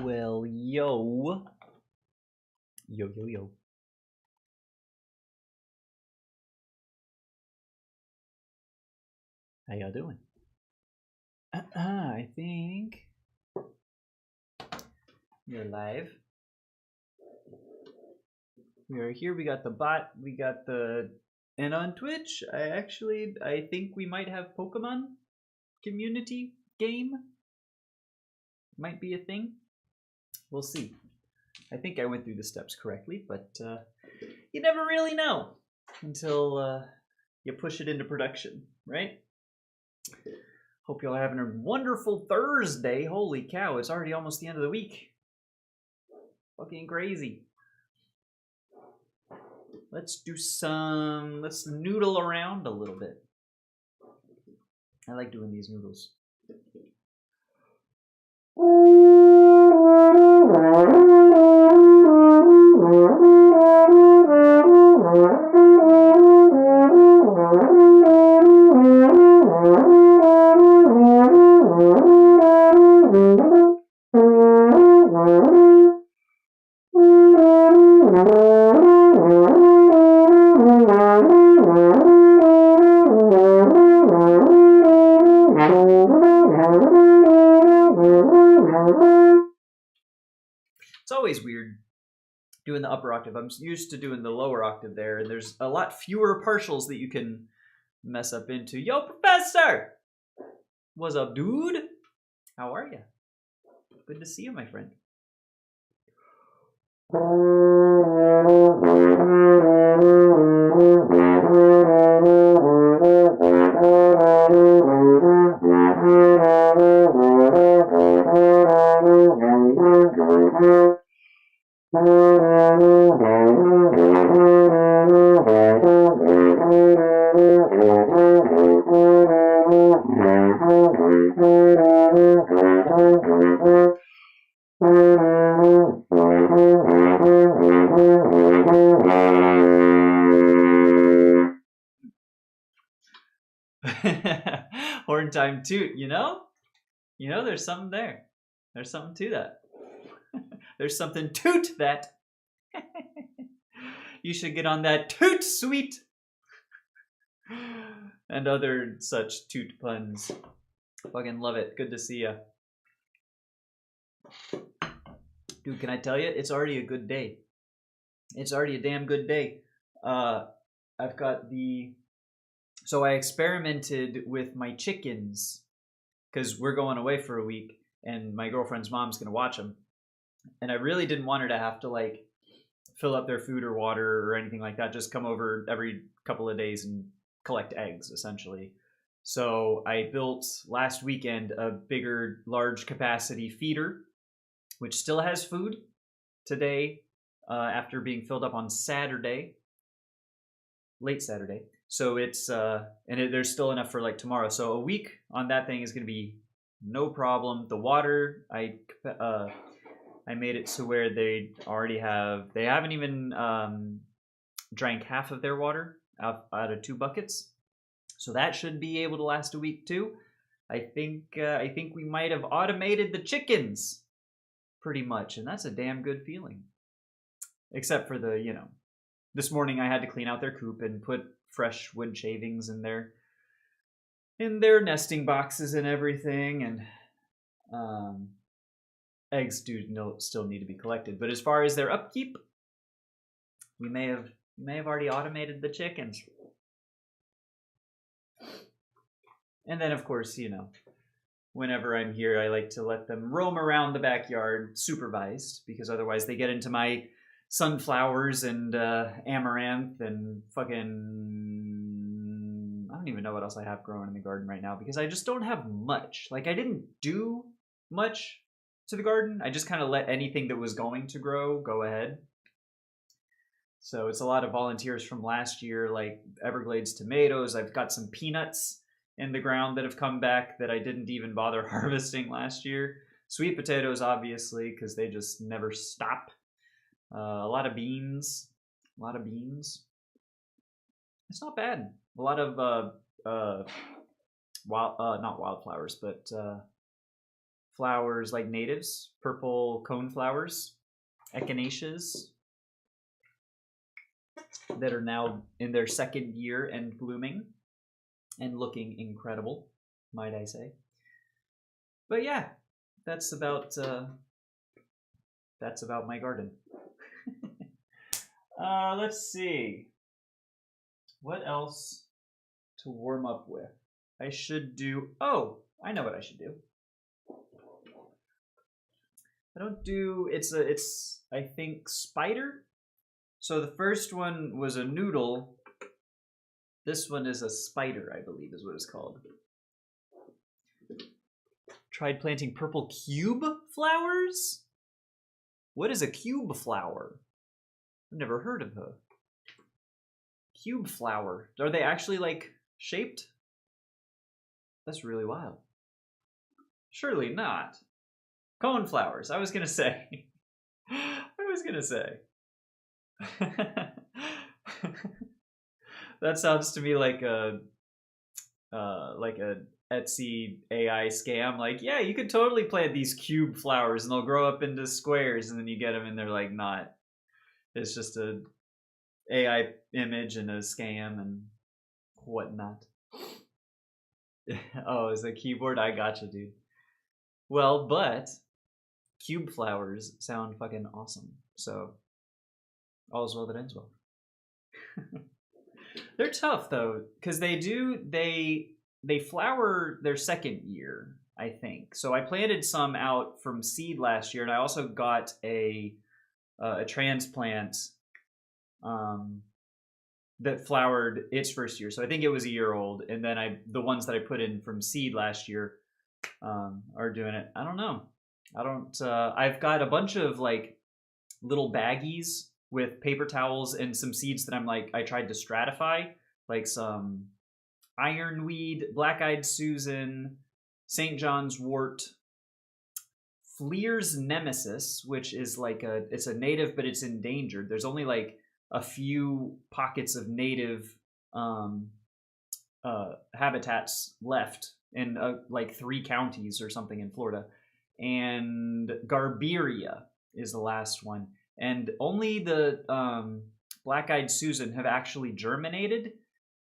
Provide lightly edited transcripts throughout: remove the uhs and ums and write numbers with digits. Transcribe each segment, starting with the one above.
Well, yo. Yo, yo, yo. How y'all doing? I think we're live. We are here. We got the bot. We got the... And on Twitch, I think we might have Pokemon community game. Might be a thing. We'll see. I think I went through the steps correctly, but you never really know until you push it into production, right? Hope y'all are having a wonderful Thursday. Holy cow, it's already almost the end of the week. Fucking crazy. Let's noodle around a little bit. I like doing these noodles. It's always weird doing the upper octave. I'm used to doing the lower octave there, and there's a lot fewer partials that you can mess up into. Yo, Professor! What's up, dude? How are you? Good to see you, my friend. Horn time toot, you know? You know, there's something there. There's something to that. There's something toot that. You should get on that toot suite. And other such toot puns. Fucking love it. Good to see ya. Dude, can I tell you? It's already a good day. It's already a damn good day. I've got the... So I experimented with my chickens because we're going away for a week and my girlfriend's mom's going to watch them. And I really didn't want her to have to like fill up their food or water or anything like that. Just come over every couple of days and collect eggs, essentially. So I built last weekend a bigger, large capacity feeder, which still has food today after being filled up on Saturday, late Saturday. So it's, there's still enough for like tomorrow. So a week on that thing is going to be no problem. The water, I made it to where they haven't even drank half of their water out of 2 buckets. So that should be able to last a week too. I think we might have automated the chickens pretty much. And that's a damn good feeling. Except for this morning I had to clean out their coop and put fresh wood shavings in their nesting boxes and everything, and eggs still need to be collected. But as far as their upkeep, we may have already automated the chickens. And then of course, whenever I'm here, I like to let them roam around the backyard supervised, because otherwise they get into my sunflowers and amaranth and fucking... I don't even know what else I have growing in the garden right now because I just don't have much. Like, I didn't do much to the garden. I just kind of let anything that was going to grow go ahead. So it's a lot of volunteers from last year, like Everglades tomatoes. I've got some peanuts in the ground that have come back that I didn't even bother harvesting last year. Sweet potatoes, obviously, because they just never stop. A lot of beans. It's not bad. A lot of not wildflowers, but flowers like natives, purple cone flowers, echinaceas, that are now in their second year and blooming and looking incredible, might I say. But yeah, that's about my garden. Let's see. What else to warm up with? I should do... Oh, I know what I should do. I don't do... It's, I think, spider. So the first one was a noodle. This one is a spider, I believe is what it's called. Tried planting purple cube flowers? What is a cube flower? I've never heard of a cube flower. Are they actually like shaped? That's really wild. Surely not. Cone flowers, I was gonna say. That sounds to me like a Etsy AI scam. Like, yeah, you could totally plant these cube flowers and they'll grow up into squares, and then you get them and they're like not. It's just a AI image and a scam and whatnot. Oh, is a keyboard? I gotcha, dude. Well, but cube flowers sound fucking awesome. So all's well that ends well. They're tough though, because they flower their second year, I think. So I planted some out from seed last year, and I also got a transplant that flowered its first year. So I think it was a year old, and then the ones that I put in from seed last year are doing it. I don't know. I've got a bunch of like little baggies with paper towels and some seeds that I tried to stratify, like some ironweed, black-eyed Susan, St. John's wort, Fleer's nemesis, which is like it's a native, but it's endangered. There's only like a few pockets of native habitats left in like 3 counties or something in Florida. And Garberia is the last one. And only the black-eyed Susan have actually germinated.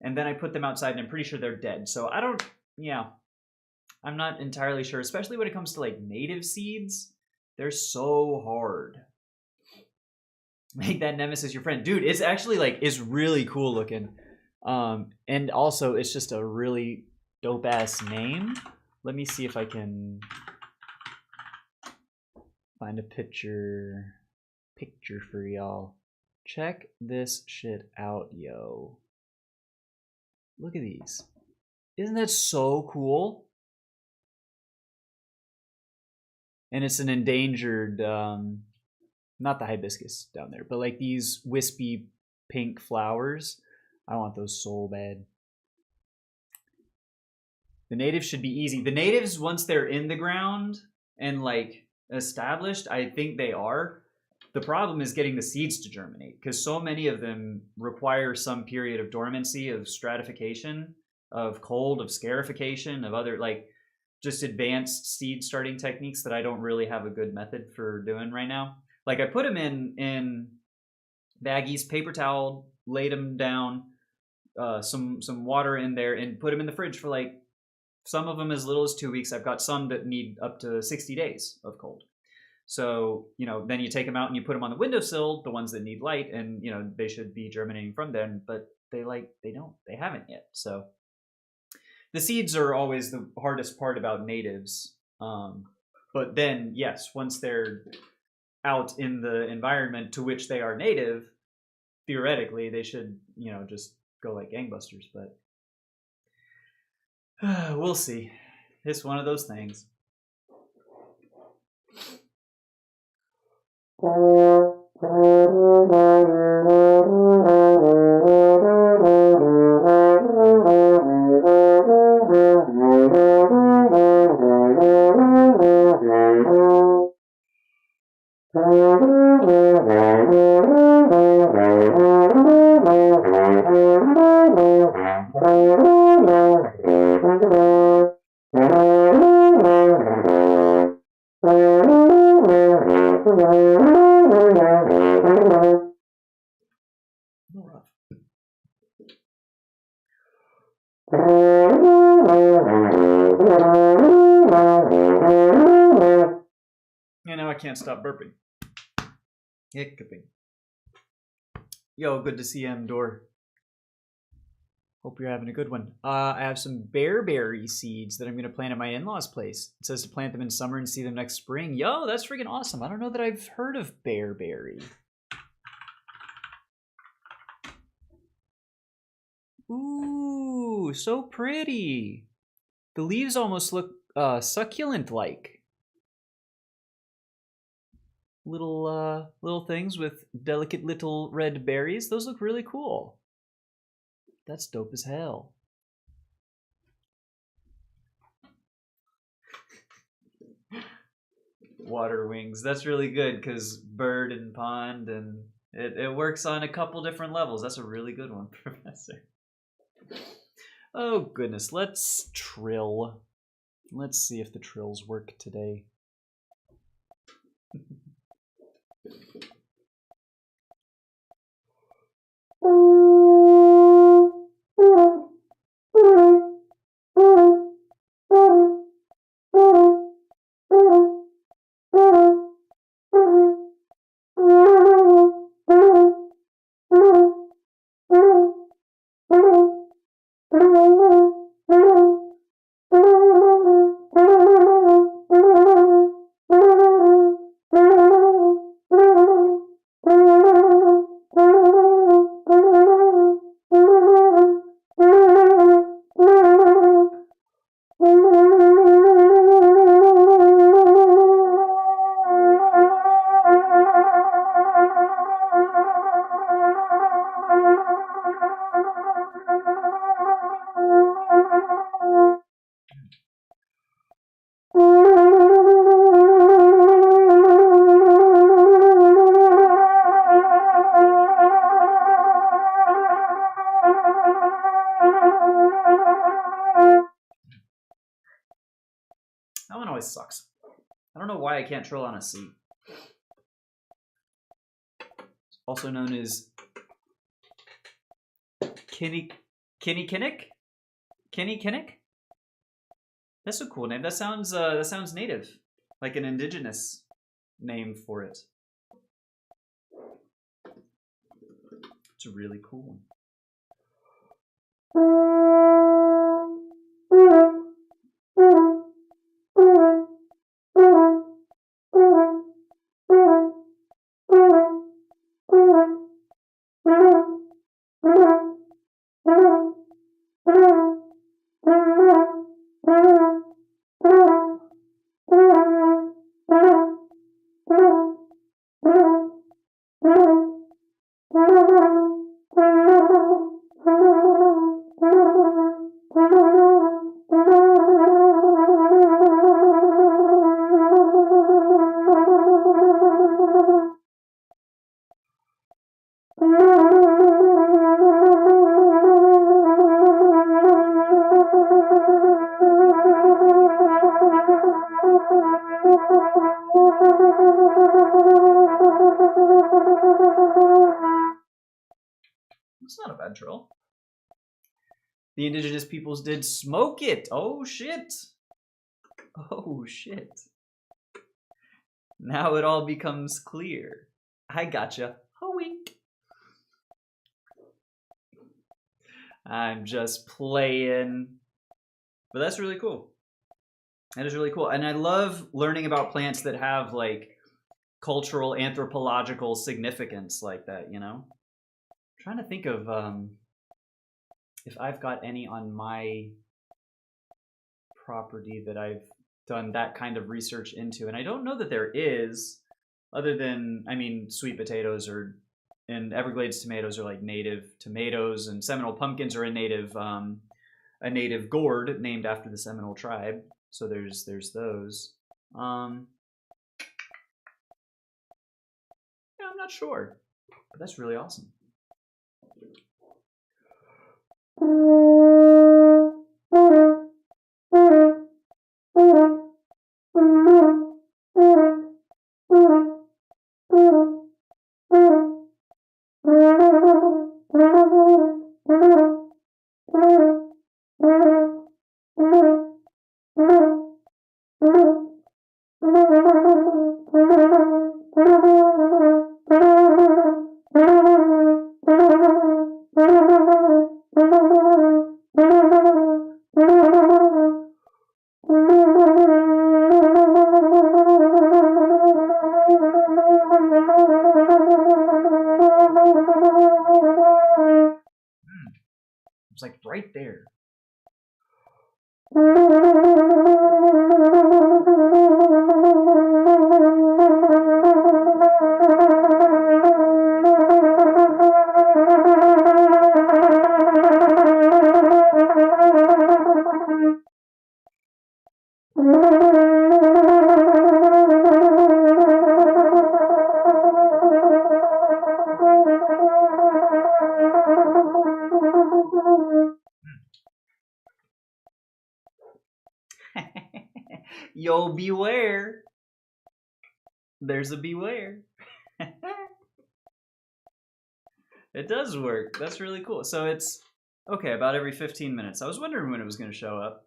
And then I put them outside, and I'm pretty sure they're dead. So I'm not entirely sure, especially when it comes to like native seeds. They're so hard. Make that nemesis your friend. Dude, it's actually like, it's really cool looking. And also it's just a really dope ass name. Let me see if I can find a picture for y'all. Check this shit out, yo. Look at these. Isn't that so cool? And it's an endangered, not the hibiscus down there, but like these wispy pink flowers. I want those so bad. The natives should be easy. The natives, once they're in the ground and like established, I think they are. The problem is getting the seeds to germinate, because so many of them require some period of dormancy, of stratification, of cold, of scarification, of other like just advanced seed starting techniques that I don't really have a good method for doing right now. Like I put them in baggies, paper towel, laid them down, some water in there, and put them in the fridge for like some of them as little as 2 weeks. I've got some that need up to 60 days of cold. So, then you take them out and you put them on the windowsill, the ones that need light, and, they should be germinating from then, but they haven't yet. So the seeds are always the hardest part about natives. But then, yes, once they're out in the environment to which they are native, theoretically, they should, just go like gangbusters, but we'll see. It's one of those things. And now I can't stop burping. Hiccuping. Yo, good to see you, Door. Hope you're having a good one. I have some bearberry seeds that I'm going to plant at my in-laws' place. It says to plant them in summer and see them next spring. Yo, that's freaking awesome. I don't know that I've heard of bearberry. Ooh, so pretty. The leaves almost look succulent-like. Little things with delicate little red berries. Those look really cool. That's dope as hell. Water wings. That's really good because bird and pond, and it works on a couple different levels. That's a really good one, Professor. Oh goodness, let's trill. Let's see if the trills work today. That one always sucks. I don't know why I can't trill on a C. Also known as Kinnikinnick? Kinnikinnick? That's a cool name. That sounds native, like an indigenous name for it. It's a really cool one. It's not a bad trill. The indigenous peoples did smoke it. Oh shit. Oh shit. Now it all becomes clear. I gotcha. A wink. I'm just playing. But that's really cool. That is really cool. And I love learning about plants that have like cultural, anthropological significance like that, you know? I'm trying to think of if I've got any on my property that I've done that kind of research into. And I don't know that there is, other than, I mean, sweet potatoes and Everglades tomatoes are like native tomatoes, and Seminole pumpkins are a native gourd named after the Seminole tribe. So there's those. Yeah, I'm not sure, but that's really awesome. It's like right there. Yo, beware. There's a beware. It does work. That's really cool. So it's, okay, about every 15 minutes. I was wondering when it was going to show up.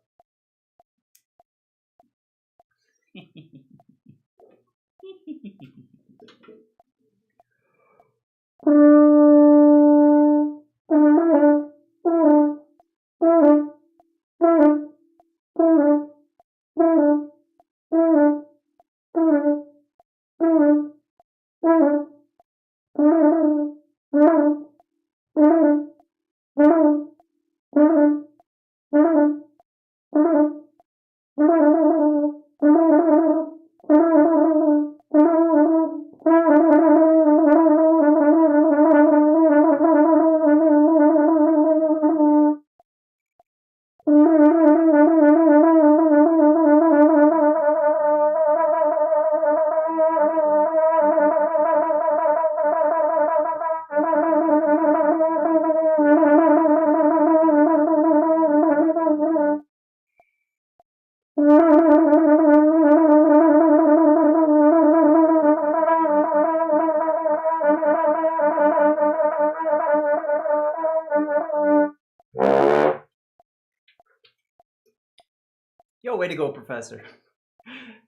Yo, way to go, Professor.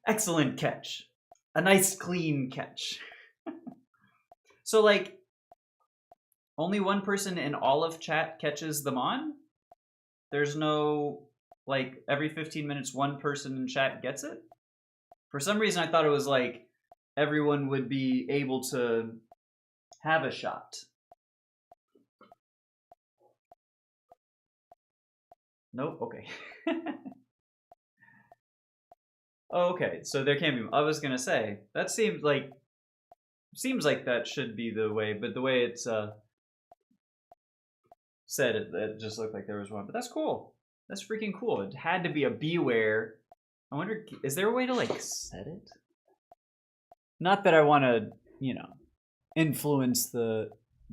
Excellent catch. A nice, clean catch. So, like, only one person in all of chat catches them on? There's no, like, every 15 minutes one person in chat gets it? For some reason, I thought it was like everyone would be able to have a shot. Nope, okay. Oh, okay, so there can be. I was gonna say that seems like that should be the way, but the way it's said, it just looked like there was one. But that's cool. That's freaking cool. It had to be a beware. I wonder, is there a way to like set it? Not that I want to, you know, influence the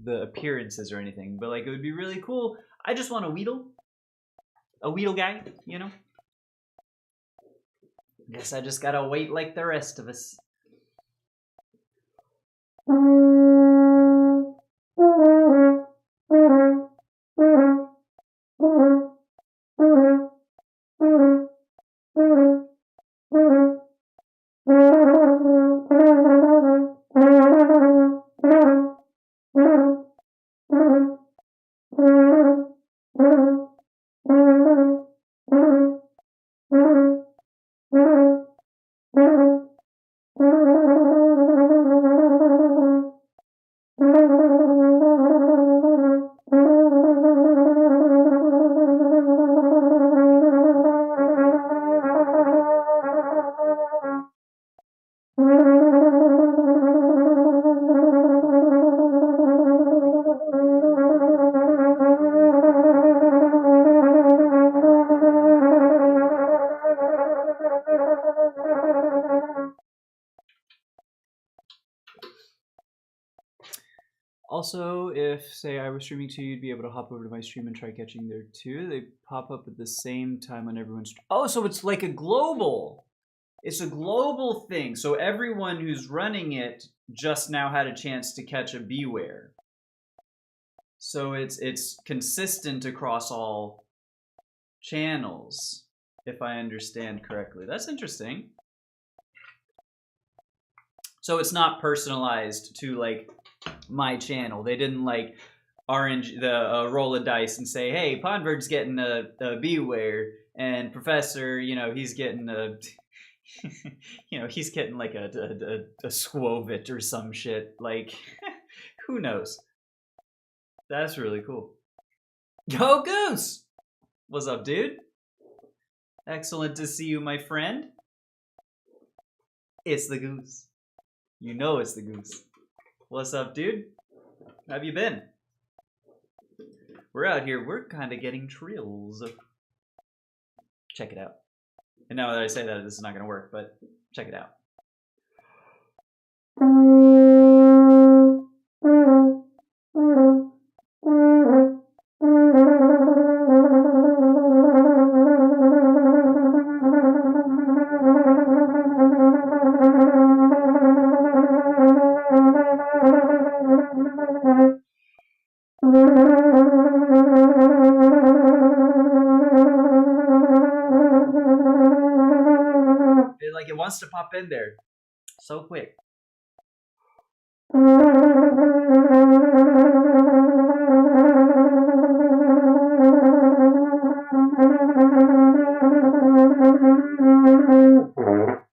appearances or anything, but like it would be really cool. I just want a Weedle guy, you know. Guess I just gotta wait like the rest of us. Also, if, say, I was streaming too, you'd be able to hop over to my stream and try catching there too. They pop up at the same time on everyone's... Oh, so it's like a global... It's a global thing. So everyone who's running it just now had a chance to catch a beware. So it's consistent across all channels, if I understand correctly. That's interesting. So it's not personalized to, like, my channel. They didn't like orange the roll a dice and say, hey, Pondbird's getting a beware, and Professor, you know, he's getting a you know, he's getting like a squovit or some shit. Like, who knows? That's really cool. Go Goose! What's up, dude? Excellent to see you, my friend. It's the Goose. You know it's the Goose. What's up, dude? How have you been? We're out here. We're kind of getting trills. Check it out. And now that I say that, this is not going to work, but check it out. Like it wants to pop in there so quick. Yeah,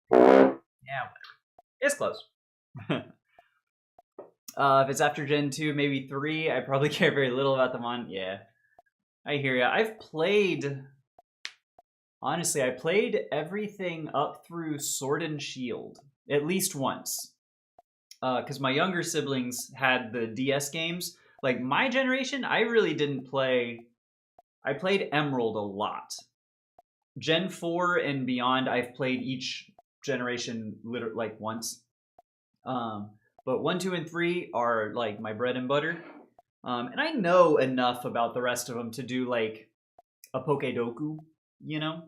whatever. It's close. If it's after Gen 2, maybe 3, I probably care very little about them on. Yeah, I hear ya. Honestly, I played everything up through Sword and Shield, at least once. Because my younger siblings had the DS games. Like, my generation, I really didn't play... I played Emerald a lot. Gen 4 and beyond, I've played each generation literally like once. But 1, 2, and 3 are like my bread and butter. And I know enough about the rest of them to do like a Pokedoku, you know?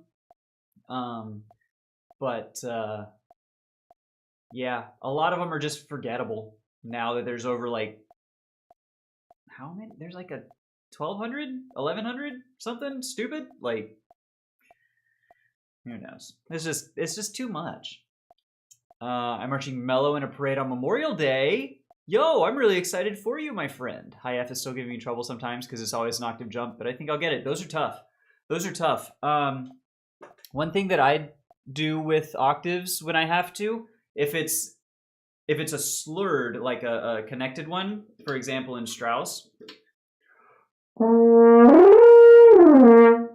Yeah, a lot of them are just forgettable now that there's over like, how many? There's like a 1,200, 1,100, something stupid. Like, who knows? It's just too much. I'm marching mellow in a parade on Memorial Day. Yo, I'm really excited for you, my friend. High F is still giving me trouble sometimes because it's always an octave jump, but I think I'll get it. Those are tough. Those are tough. One thing that I do with octaves when I have to, if it's a slurred, like a connected one, for example in Strauss,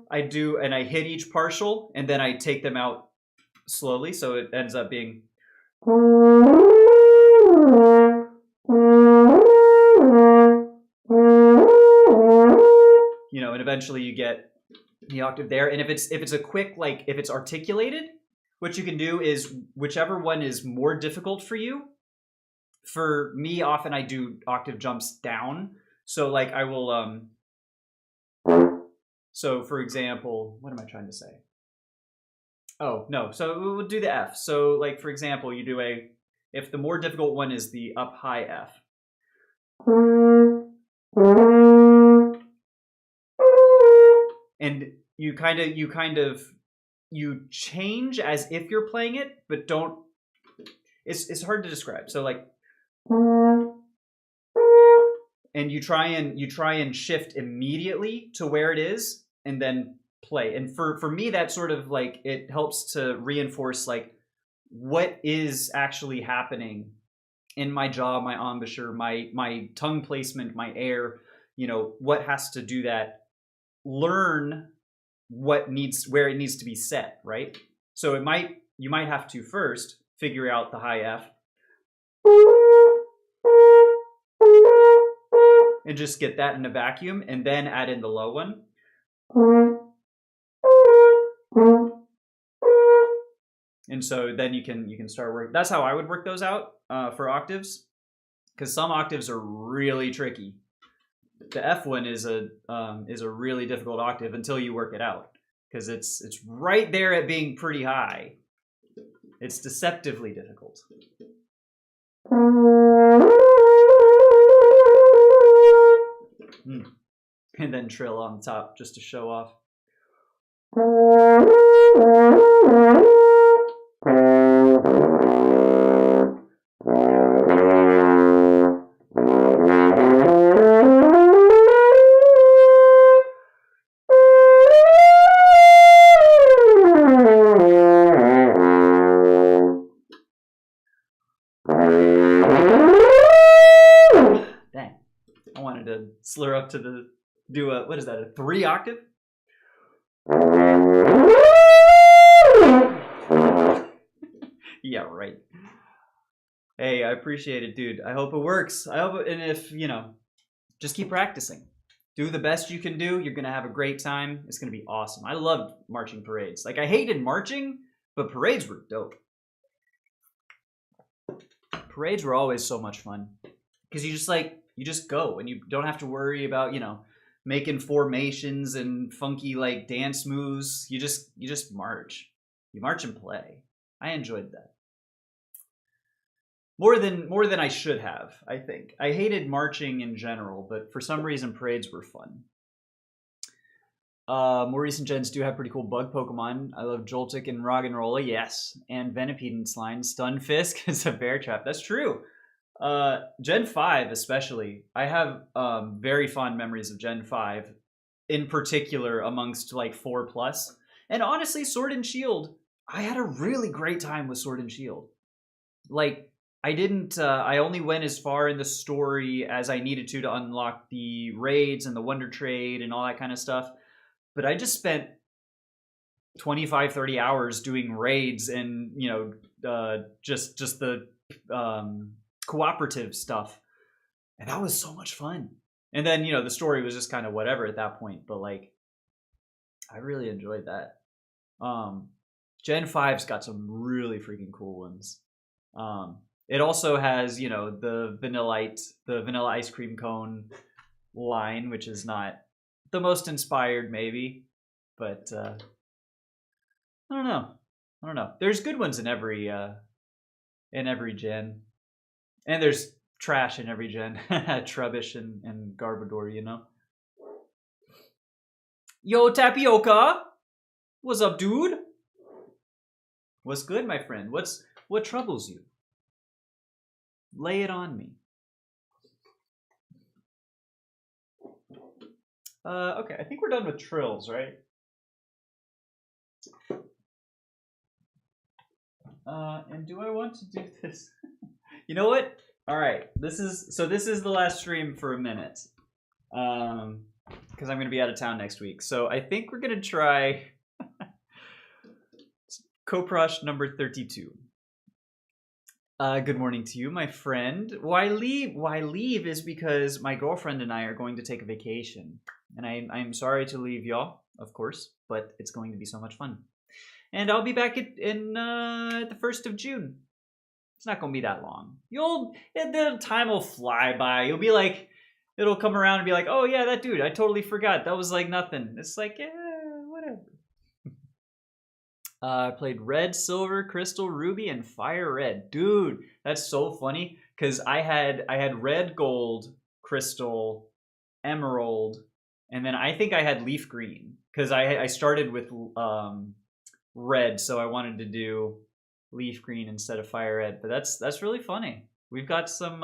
I do, and I hit each partial, and then I take them out slowly, so it ends up being... You know, and eventually you get the octave there. And if it's a quick, like, if it's articulated, what you can do is whichever one is more difficult for you. For me, often I do octave jumps down. So, like, I will... So, for example, what am I trying to say? Oh, no. So we'll do the F. So, like, for example, you do if the more difficult one is the up high F. And you change as if you're playing it, but don't, it's hard to describe. So like, and you try and shift immediately to where it is and then play. And for me, that sort of like, it helps to reinforce like what is actually happening in my jaw, my embouchure, my tongue placement, my air, you know, what has to do that. Learn where it needs to be set, right? So you might have to first figure out the high F and just get that in a vacuum and then add in the low one. And so then you can start working. That's how I would work those out for octaves, because some octaves are really tricky. The F one is a really difficult octave until you work it out, because it's right there at being pretty high. It's deceptively difficult. And then trill on top just to show off. Dang. I wanted to slur up to do what is that, a 3 octave. Yeah, right. Hey, I appreciate it, dude. I hope it works. I hope, and if, just keep practicing. Do the best you can do. You're going to have a great time. It's going to be awesome. I loved marching parades. Like, I hated marching, but parades were dope. Parades were always so much fun. Because you just go, and you don't have to worry about, making formations and funky, like, dance moves. You just march. You march and play. I enjoyed that. More than I should have, I think. I hated marching in general, but for some reason parades were fun. More recent gens do have pretty cool bug Pokemon. I love Joltik and Roggenrola, yes. And Venipede and Slime. Stunfisk is a bear trap. That's true. Gen 5 especially. I have very fond memories of Gen 5. In particular amongst like 4+. And honestly, Sword and Shield. I had a really great time with Sword and Shield. Like, I only went as far in the story as I needed to unlock the raids and the Wonder Trade and all that kind of stuff. But I just spent 25, 30 hours doing raids and, just the cooperative stuff. And that was so much fun. And then, the story was just kind of whatever at that point. But, like, I really enjoyed that. Gen 5's got some really freaking cool ones. It also has, the vanilla ice cream cone line, which is not the most inspired, maybe, but I don't know. There's good ones in every gen, and there's trash in every gen. Trubbish and Garbodor, Yo, Tapioca, what's up, dude? What's good, my friend? What troubles you? Lay it on me. Okay, I think we're done with trills, right? And do I want to do this? You know what? All right, this is the last stream for a minute, because I'm gonna be out of town next week. So I think we're gonna try Koprosh number 32. Good morning to you, my friend. Why leave? Why leave is because my girlfriend and I are going to take a vacation. And I'm sorry to leave y'all, of course, but it's going to be so much fun. And I'll be back in the 1st of June. It's not going to be that long. The time will fly by. You'll be like, it'll come around and be like, oh yeah, that dude, I totally forgot. That was like nothing. It's like, yeah, whatever. I played Red, Silver, Crystal, Ruby, and Fire Red. Dude, that's so funny because I had Red, Gold, Crystal, Emerald, and then I think I had Leaf Green because I started with Red, so I wanted to do Leaf Green instead of Fire Red. But that's really funny. We've got some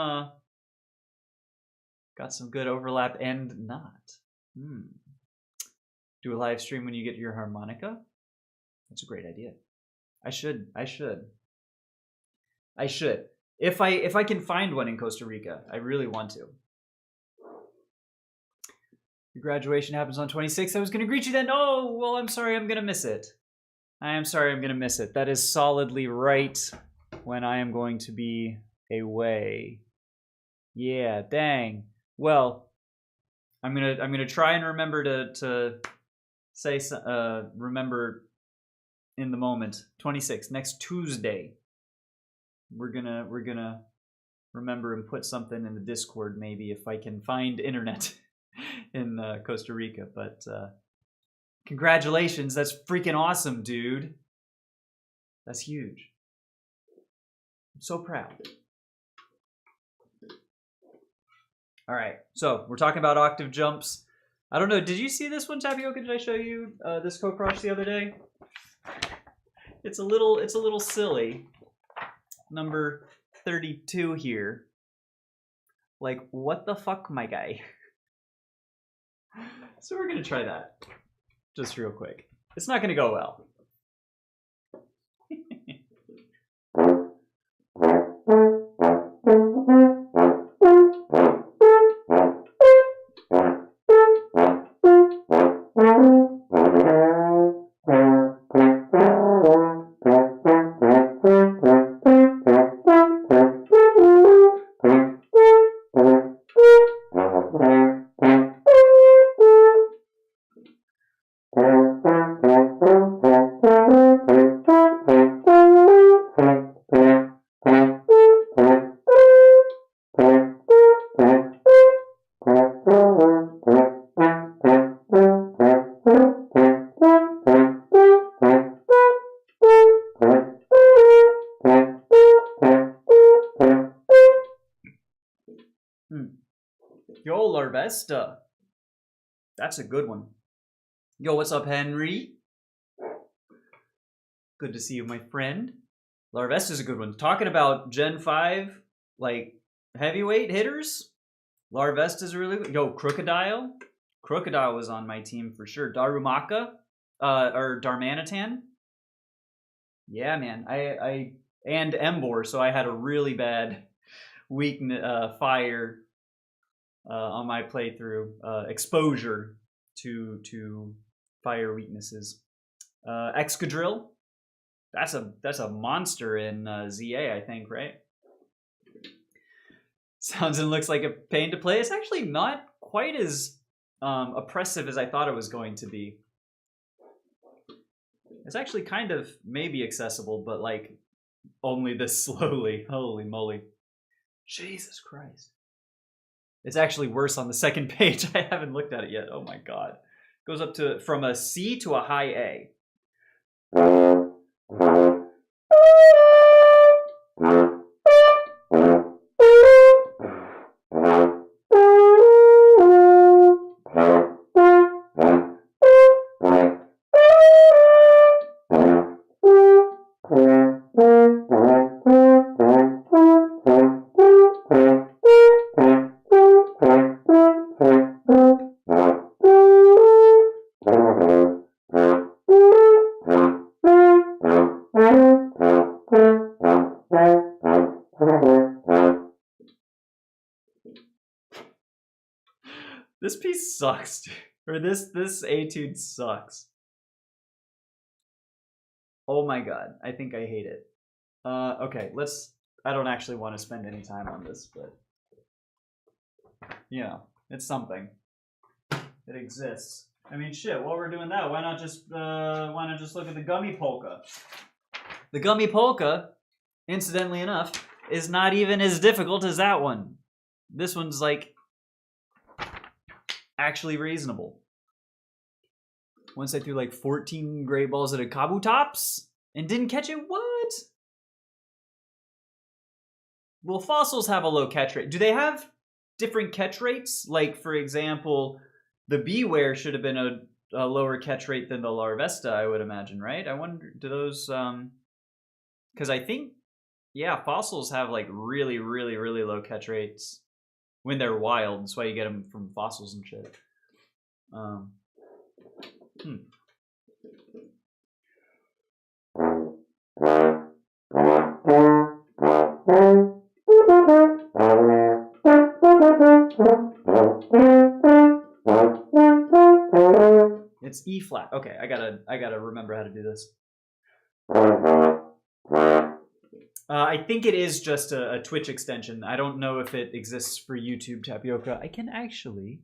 good overlap and not. Do a live stream when you get your harmonica. That's a great idea. I should. If I can find one in Costa Rica, I really want to. Your graduation happens on 26th. I was going to greet you then. Oh, well, I'm sorry. I'm going to miss it. I am sorry. I'm going to miss it. That is solidly right when I am going to be away. Yeah, dang. Well, I'm gonna try and remember to say remember in the moment. 26th, next Tuesday. We're gonna remember and put something in the Discord maybe if I can find internet in Costa Rica. But congratulations, that's freaking awesome, dude. That's huge. I'm so proud. All right, so we're talking about octave jumps. I don't know, did you see this one, Tapioca? Did I show you this Koprosh the other day? It's a little silly. Number 32 here. Like, what the fuck, my guy? So we're gonna try that, just real quick. It's not gonna go well. Yo, Larvesta. That's a good one. Yo, what's up, Henry? Good to see you, my friend. Larvesta's a good one. Talking about Gen 5, like, heavyweight hitters, Larvesta's a really good. Yo, Crocodile. Crocodile was on my team for sure. Darumaka, or Darmanitan. Yeah, man. And Embor, so I had a really bad weakness, fire on my playthrough, exposure to fire weaknesses. Excadrill, that's a monster in ZA, I think, right? Sounds and looks like a pain to play. It's actually not quite as oppressive as I thought it was going to be. It's actually kind of maybe accessible, but like only this slowly. Holy moly. Jesus Christ. It's actually worse on the second page. I haven't looked at it yet. Oh my god. Goes up to from a C to a high A. This piece sucks, dude. Or this etude sucks. Oh my god, I think I hate it. Okay, I don't actually want to spend any time on this, but you know, it's something. It exists. I mean, shit. While we're doing that, why not just look at the gummy polka? The gummy polka, incidentally enough, is not even as difficult as that one. This one's like actually reasonable. Once I threw like 14 great balls at a Kabutops and didn't catch it. What? Well, fossils have a low catch rate. Do they have different catch rates? Like, for example, the Beware should have been a lower catch rate than the Larvesta, I would imagine, right? I wonder, do those, because I think, yeah, fossils have like really, really, really low catch rates when they're wild. That's why you get them from fossils and shit. It's E flat. Okay, I gotta remember how to do this. I think it is just a Twitch extension. I don't know if it exists for YouTube Tapioca. I can actually.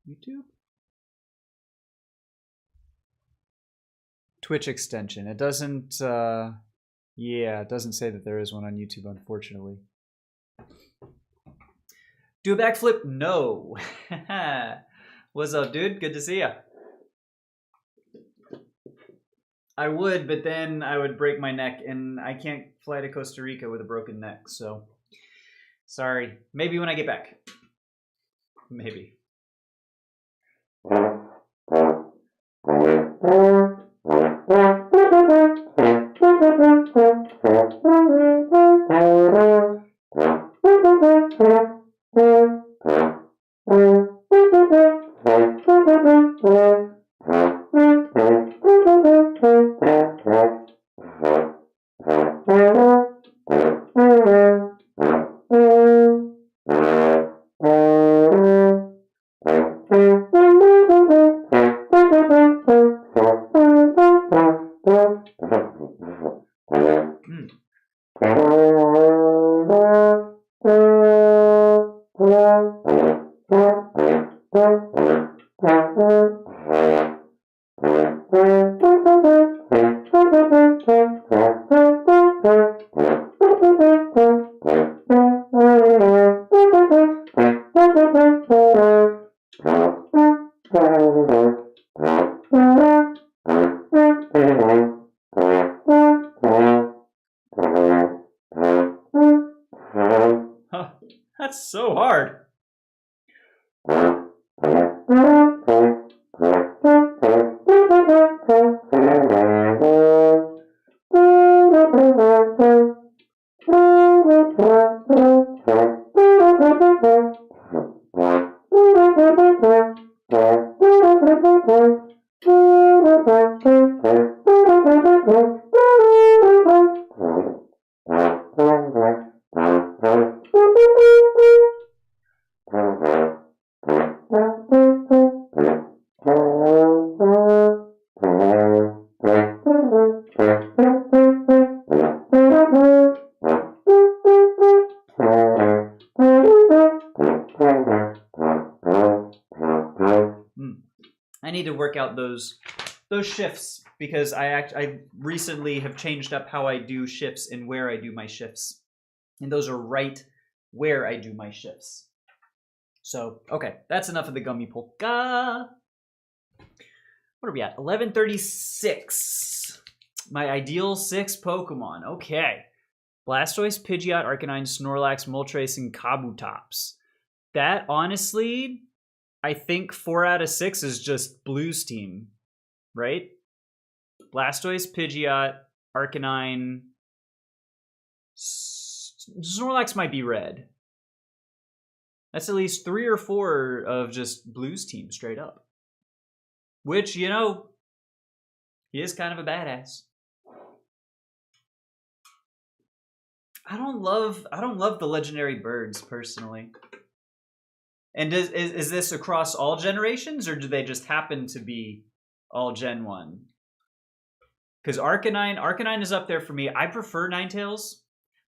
YouTube? Twitch extension. It doesn't, yeah, it doesn't say that there is one on YouTube, unfortunately. Do a backflip? No. What's up, dude? Good to see ya. I would, but then I would break my neck, and I can't fly to Costa Rica with a broken neck, so sorry. Maybe when I get back. Maybe. Huh, that's so hard. I need to work out those shifts because I recently have changed up how I do shifts and where I do my shifts. And those are right where I do my shifts. So, okay, that's enough of the gummy polka. What are we at? 1136. My ideal 6 Pokemon. Okay. Blastoise, Pidgeot, Arcanine, Snorlax, Moltres, and Kabutops. That, honestly, I think 4 out of 6 is just Blue's team, right? Blastoise, Pidgeot, Arcanine. Snorlax might be red. That's at least 3 or 4 of just Blue's team straight up. Which, you know, he is kind of a badass. I don't love the legendary birds personally. And is this across all generations, or do they just happen to be all Gen 1? Because Arcanine is up there for me. I prefer Ninetales,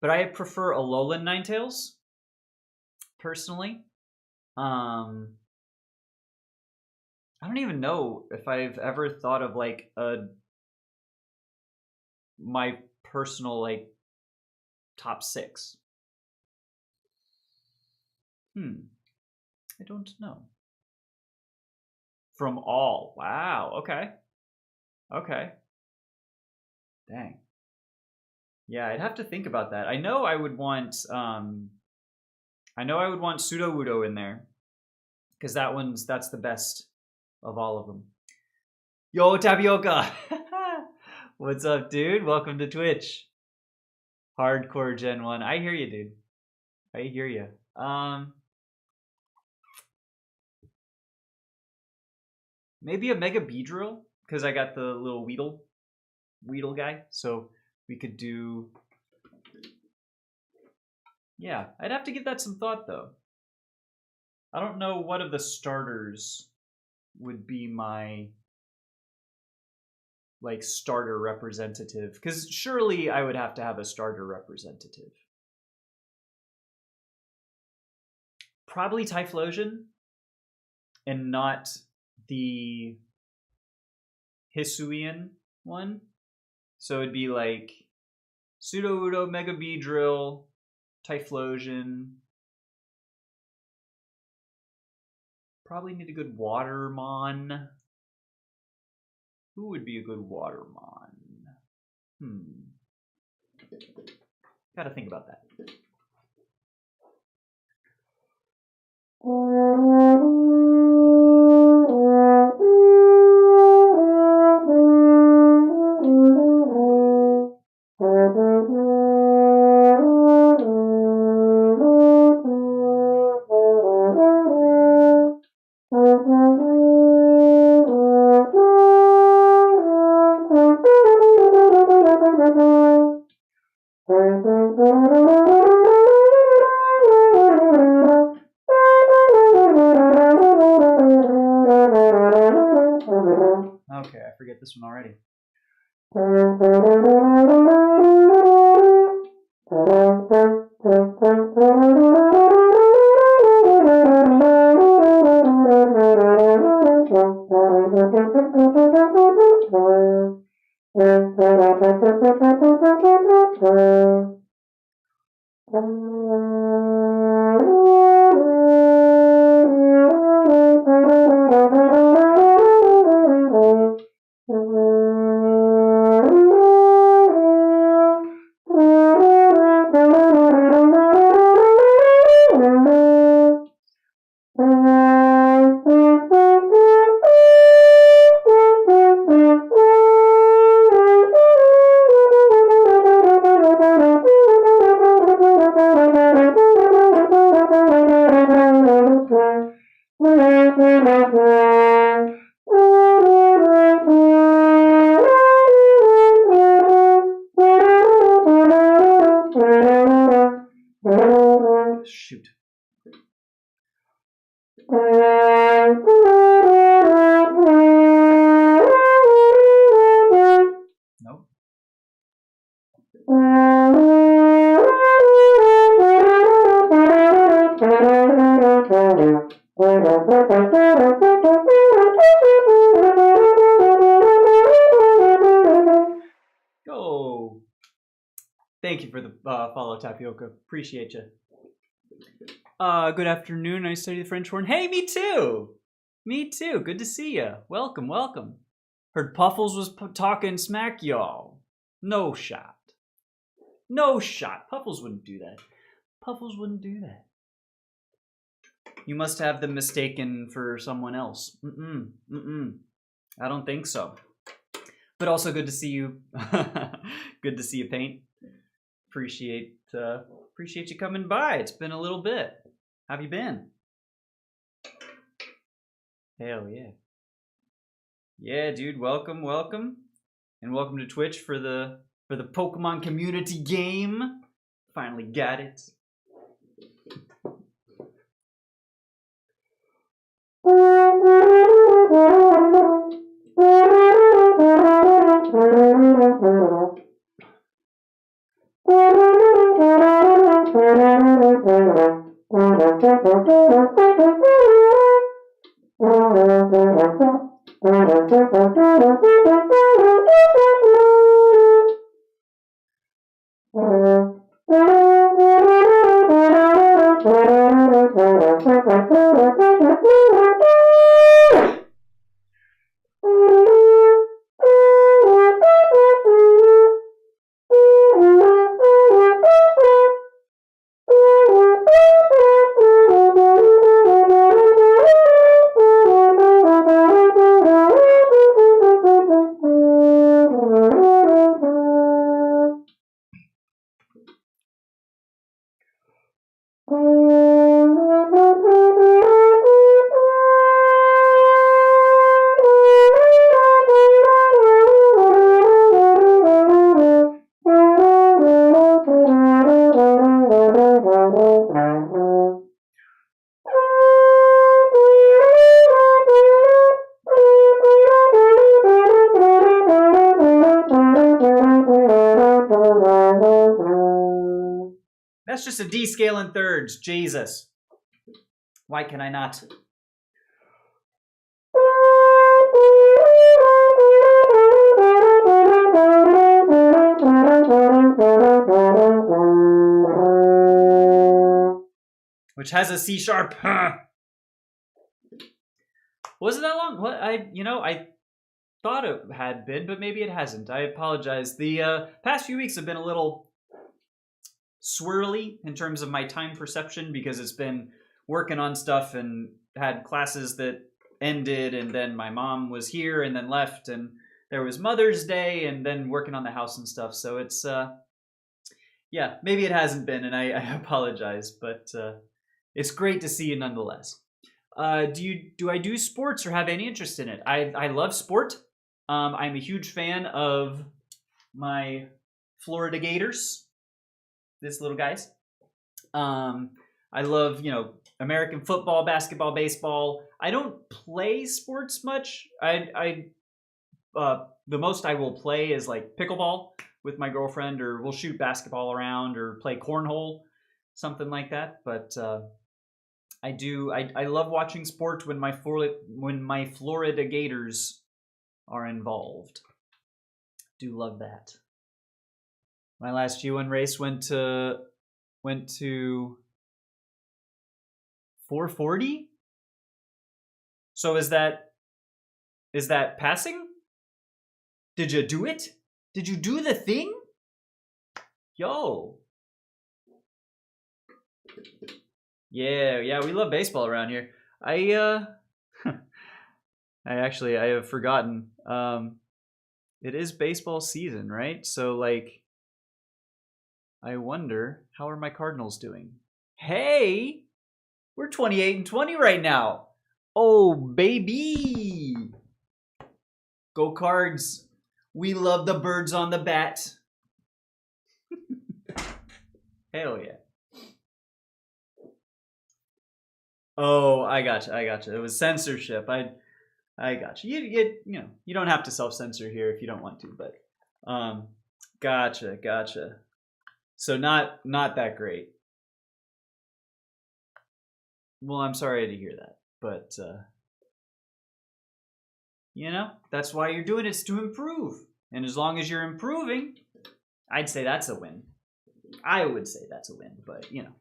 but I prefer Alolan Ninetales, personally. I don't even know if I've ever thought of like my personal like top 6. I don't know. From all. Wow. Okay. Okay. Dang. Yeah, I'd have to think about that. I know I would want Sudowoodo in there. Because that's the best of all of them. Yo, Tapioca! What's up, dude? Welcome to Twitch. Hardcore Gen 1. I hear you, dude. I hear you. Maybe a Mega Beedrill, because I got the little Weedle guy. So we could do... Yeah, I'd have to give that some thought, though. I don't know what of the starters would be my like starter representative, because surely I would have to have a starter representative. Probably Typhlosion and not the Hisuian one. So it'd be like Sudowoodo, Mega Beedrill, Typhlosion. Probably need a good Watermon. Who would be a good Watermon? Gotta think about that. Okay, I forget this one already. shoot. Nope. Go. Thank you for the follow, Tapioca. Appreciate you. Good afternoon. I study the French horn. Hey, me too. Me too. Good to see you. Welcome, welcome. Heard Puffles was talking smack, y'all. No shot. No shot. Puffles wouldn't do that. Puffles wouldn't do that. You must have them mistaken for someone else. I don't think so. But also good to see you. Good to see you, Paint. Appreciate you coming by. It's been a little bit. How have you been? Hell yeah. Yeah, dude. Welcome, welcome. And welcome to Twitch for the Pokemon community game. Finally got it. That's just a D scale in thirds. Jesus. Why can I not? Which has a C sharp. Was it that long? What I thought it had been, but maybe it hasn't. I apologize. The past few weeks have been a little swirly in terms of my time perception because it's been working on stuff and had classes that ended, and then my mom was here and then left, and there was Mother's Day, and then working on the house and stuff. So it's yeah, maybe it hasn't been, and I apologize, but it's great to see you nonetheless. Do I do sports or have any interest in it? I love sport. I'm a huge fan of my Florida Gators. This little guys. I love, American football, basketball, baseball. I don't play sports much. The most I will play is like pickleball with my girlfriend, or we'll shoot basketball around or play cornhole, something like that. But I love watching sports when my Florida Gators are involved. Do love that. My last G1 race went to 440. So is that passing? Did you do it? Did you do the thing? Yo. Yeah, we love baseball around here. I have forgotten. It is baseball season, right? So I wonder, how are my Cardinals doing? Hey, we're 28-20 right now. Oh, baby. Go Cards. We love the birds on the bat. Hell yeah. Oh, I gotcha. I gotcha. It was censorship. I gotcha. You know, you don't have to self-censor here if you don't want to, but gotcha, gotcha. So not that great. Well, I'm sorry to hear that, but you know, that's why you're doing it, is to improve. And as long as you're improving, I'd say that's a win. I would say that's a win, but you know.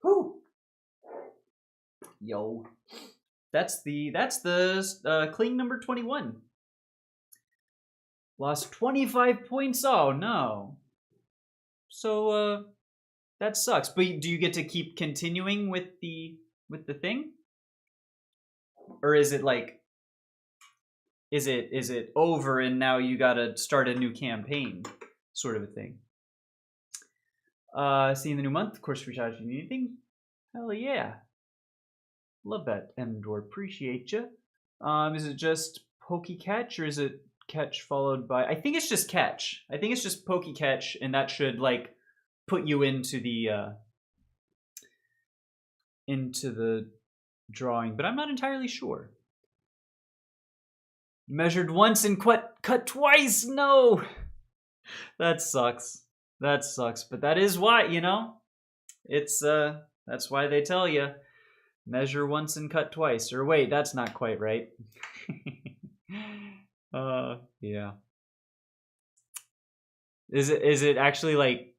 Whew. Yo. That's the clean number 21. Lost 25 points. Oh no. So that sucks. But do you get to keep continuing with the thing? Or is it like is it over and now you got to start a new campaign sort of a thing? Seeing the new month, of course, reach out if you need anything. Hell yeah. Love that, Endor. Appreciate you. Is it just Pokey Catch or is it catch followed by? I think it's just catch. I think it's just Pokey Catch, and that should like put you into the drawing, but I'm not entirely sure. Measured once and cut twice. No, that sucks. That sucks. But that is why, you know, it's that's why they tell you. Measure once and cut twice. Or wait, that's not quite right. Yeah. Is it actually like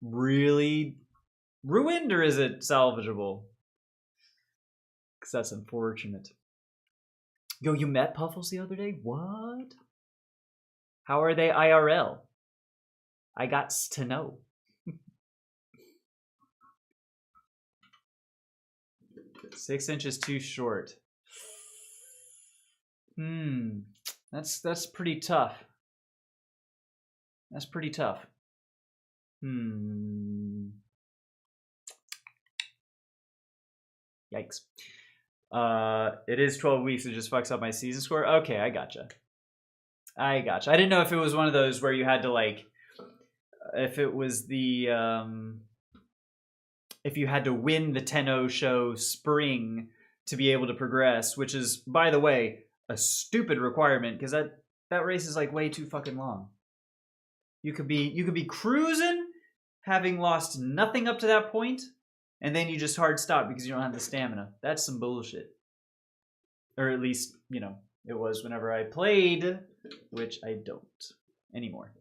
really ruined or is it salvageable? Because that's unfortunate. Yo, you met Puffles the other day? What? How are they IRL? I got to know. 6 inches too short. That's pretty tough. That's pretty tough. Yikes. It is 12 weeks. It just fucks up my season score. Okay, I gotcha. I didn't know if it was one of those where you had to like, if it was the if you had to win the Tenno show spring to be able to progress, which is, by the way, a stupid requirement because that race is like way too fucking long. You could be cruising, having lost nothing up to that point, and then you just hard stop because you don't have the stamina. That's some bullshit. Or at least, you know, it was whenever I played, which I don't anymore.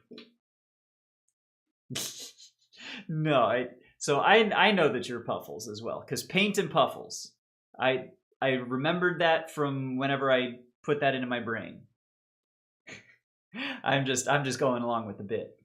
No, So I know that you're Puffles as well, because Paint and Puffles. I remembered that from whenever I put that into my brain. I'm just going along with the bit.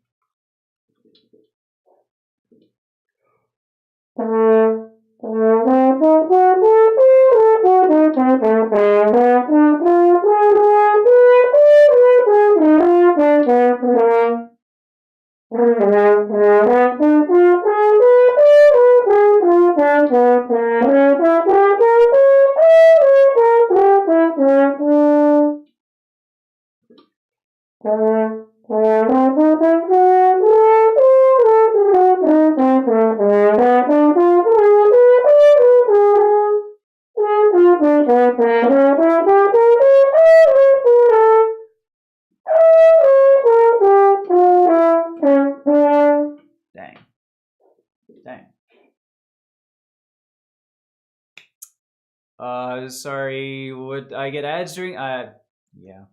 Sorry, would I get ads during? Yeah.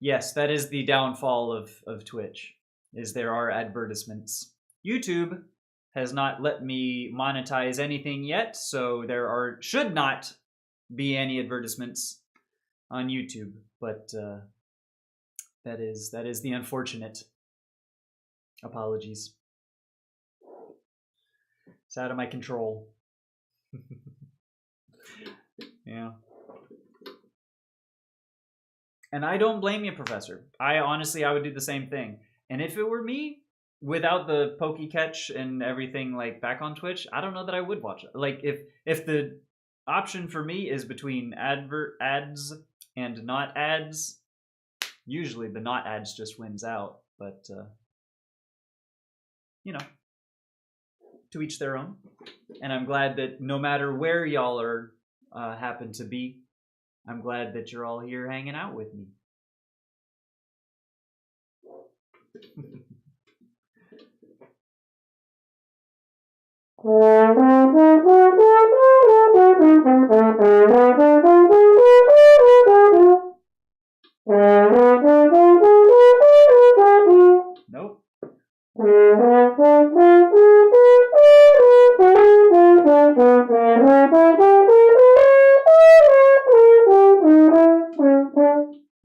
Yes, that is the downfall of Twitch, is there are advertisements. YouTube has not let me monetize anything yet, so there should not be any advertisements on YouTube, but that is the unfortunate. Apologies. It's out of my control. Yeah. And I don't blame you, Professor. I would do the same thing. And if it were me, without the pokey catch and everything like back on Twitch, I don't know that I would watch it. Like if the option for me is between ads and not ads, usually the not ads just wins out. But you know, to each their own. And I'm glad that no matter where y'all are happen to be, I'm glad that you're all here hanging out with me. Nope.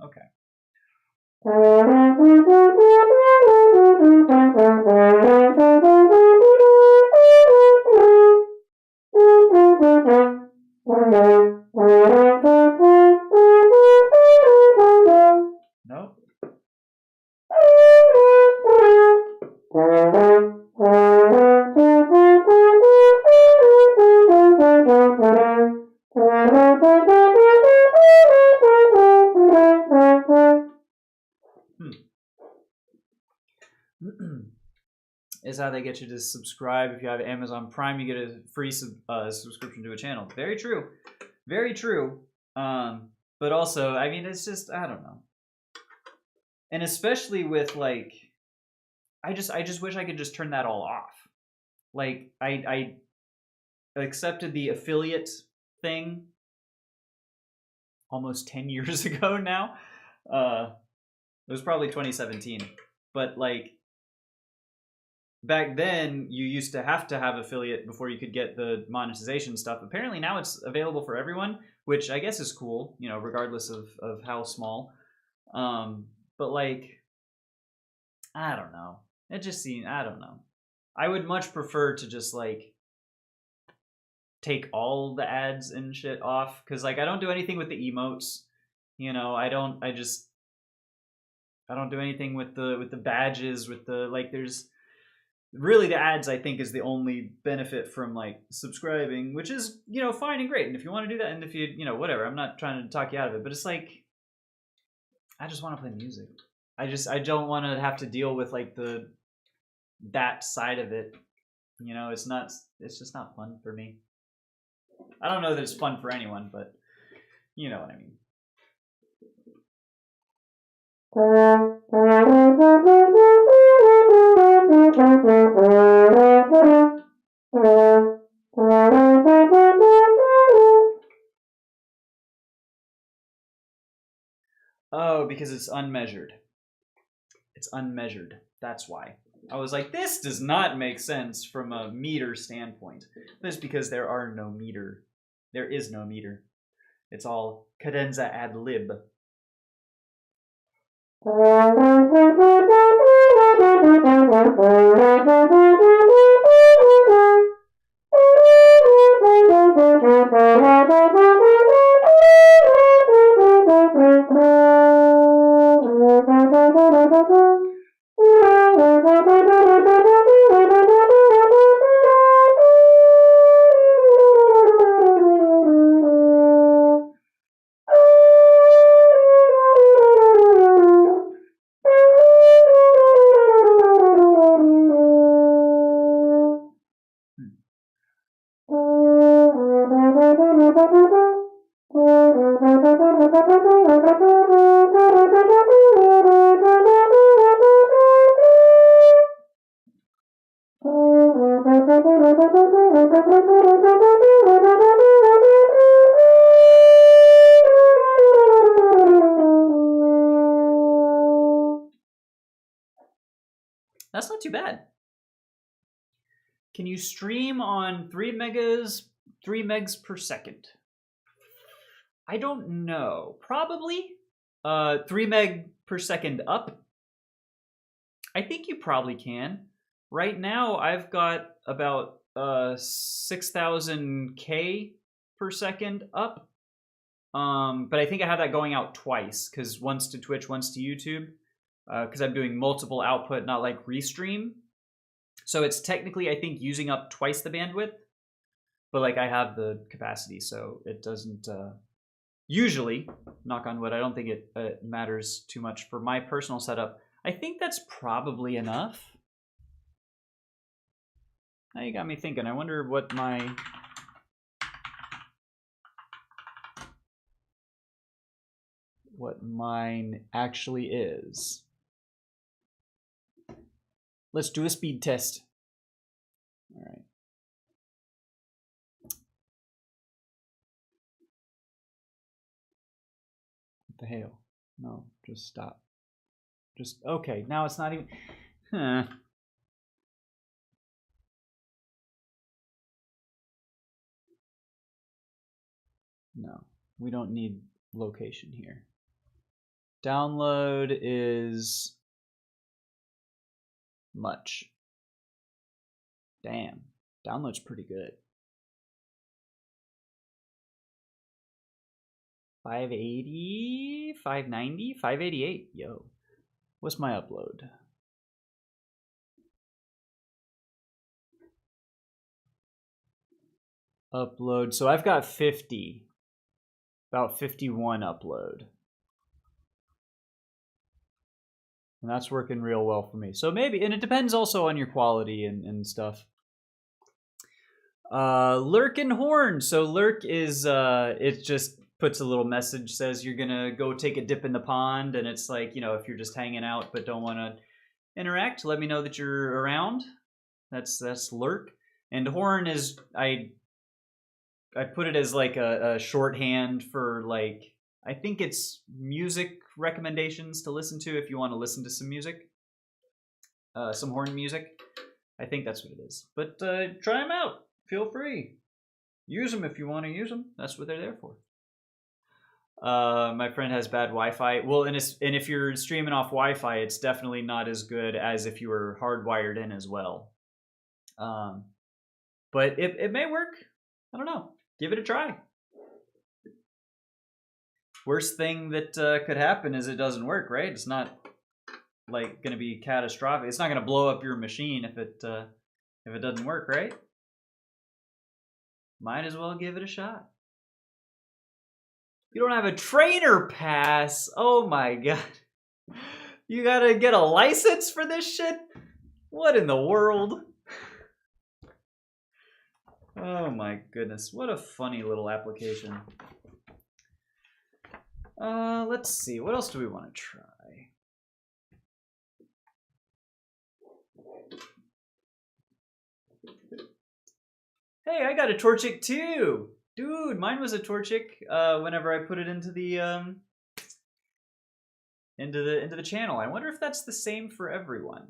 Okay. Nope. Is how they get you to subscribe. If you have Amazon Prime, you get a free subscription to a channel. Very true. Very true. But also, I mean, it's just, I don't know. And especially with like, I just wish I could just turn that all off. Like, I accepted the affiliate thing almost 10 years ago now. It was probably 2017. But like, back then, you used to have affiliate before you could get the monetization stuff. Apparently now it's available for everyone, which I guess is cool, you know, regardless of how small. But like, I don't know. It just seems, I don't know. I would much prefer to just like take all the ads and shit off, because like I don't do anything with the emotes. You know, I don't do anything with the badges, with the like there's really the ads I think is the only benefit from like subscribing, which is, you know, fine and great. And if you want to do that, and if you know, whatever, I'm not trying to talk you out of it, but it's like I just want to play music. I don't want to have to deal with like that side of it. You know, it's just not fun for me. I don't know that it's fun for anyone, but you know what I mean. Oh, because it's unmeasured. It's unmeasured. That's why. I was like, this does not make sense from a meter standpoint. But it's because there are no meter. There is no meter. It's all cadenza ad lib. That's not too bad. Can you stream on 3 megs per second? I don't know. Probably. 3 meg per second up. I think you probably can. Right now, I've got about 6,000K per second up. But I think I have that going out twice, because once to Twitch, once to YouTube. Because I'm doing multiple output, not like restream. So it's technically, I think, using up twice the bandwidth. But like I have the capacity, so it doesn't... usually, knock on wood, I don't think it matters too much for my personal setup. I think that's probably enough. Now you got me thinking. I wonder what mine actually is. Let's do a speed test. All right. What the hell? No, just stop. Just, okay, now it's not even... Huh. No, we don't need location here. Download is much. Damn, download's pretty good. 580, 590, 588. Yo, what's my upload? Upload. So I've got 50. About 51 upload. And that's working real well for me. So maybe, and it depends also on your quality and stuff. Lurk and Horn. So Lurk is, it just puts a little message, says you're gonna go take a dip in the pond, and it's like, you know, if you're just hanging out but don't want to interact, let me know that you're around. That's Lurk. And Horn is, I put it as like a shorthand for like, I think it's music recommendations to listen to if you want to listen to some music. Some horn music. I think that's what it is. But try them out. Feel free. Use them if you want to use them. That's what they're there for. My friend has bad Wi-Fi. Well, and if you're streaming off Wi-Fi, it's definitely not as good as if you were hardwired in as well. But it may work. I don't know. Give it a try. Worst thing that could happen is it doesn't work, right? It's not like going to be catastrophic. It's not going to blow up your machine if it doesn't work, right? Might as well give it a shot. You don't have a trainer pass. Oh my god. You gotta get a license for this shit? What in the world? Oh my goodness. What a funny little application. Let's see. What else do we want to try? Hey, I got a Torchic too! Dude, mine was a Torchic whenever I put it into the channel. I wonder if that's the same for everyone.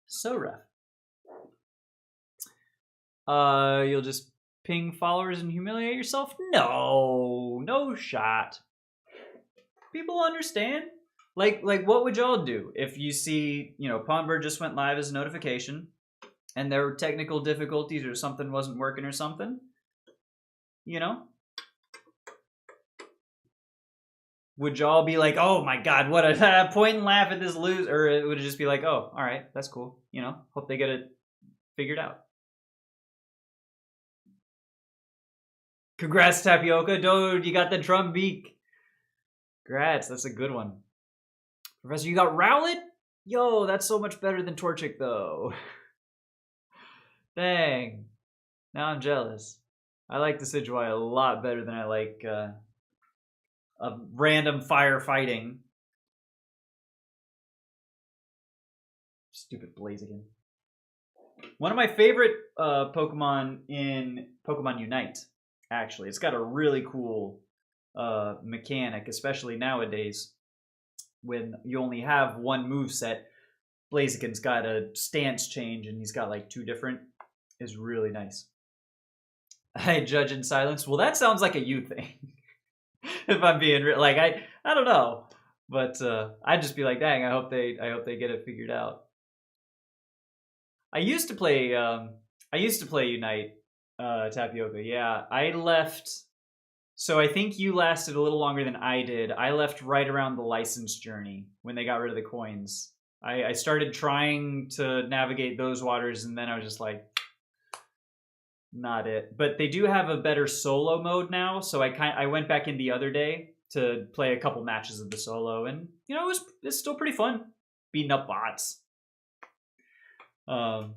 So rough. You'll just ping followers and humiliate yourself? No shot. People understand. Like what would y'all do if you see, Pawnbird just went live as a notification and there were technical difficulties or something wasn't working or something? Would y'all be like, oh my god, what a point and laugh at this lose? Or it would just be like, oh, all right, that's cool. Hope they get it figured out. Congrats, Tapioca. Dude, you got the drum beak. Congrats, that's a good one. Professor, you got Rowlet? Yo, that's so much better than Torchic, though. Dang. Now I'm jealous. I like the Decidueye a lot better than I like a random firefighting. Stupid Blaziken. One of my favorite Pokemon in Pokemon Unite, actually. It's got a really cool mechanic, especially nowadays when you only have one moveset. Blaziken's got a stance change and he's got like 2 different. Is really nice. I judge in silence. Well, that sounds like a you thing. If I'm being real, like I don't know, but I'd just be like, dang, I hope they get it figured out. I used to play Unite, Tapioca. Yeah, I left. So I think you lasted a little longer than I did. I left right around the license journey when they got rid of the coins. I started trying to navigate those waters, and then I was just like, not it. But they do have a better solo mode now, so I went back in the other day to play a couple matches of the solo, and it's still pretty fun beating up bots. I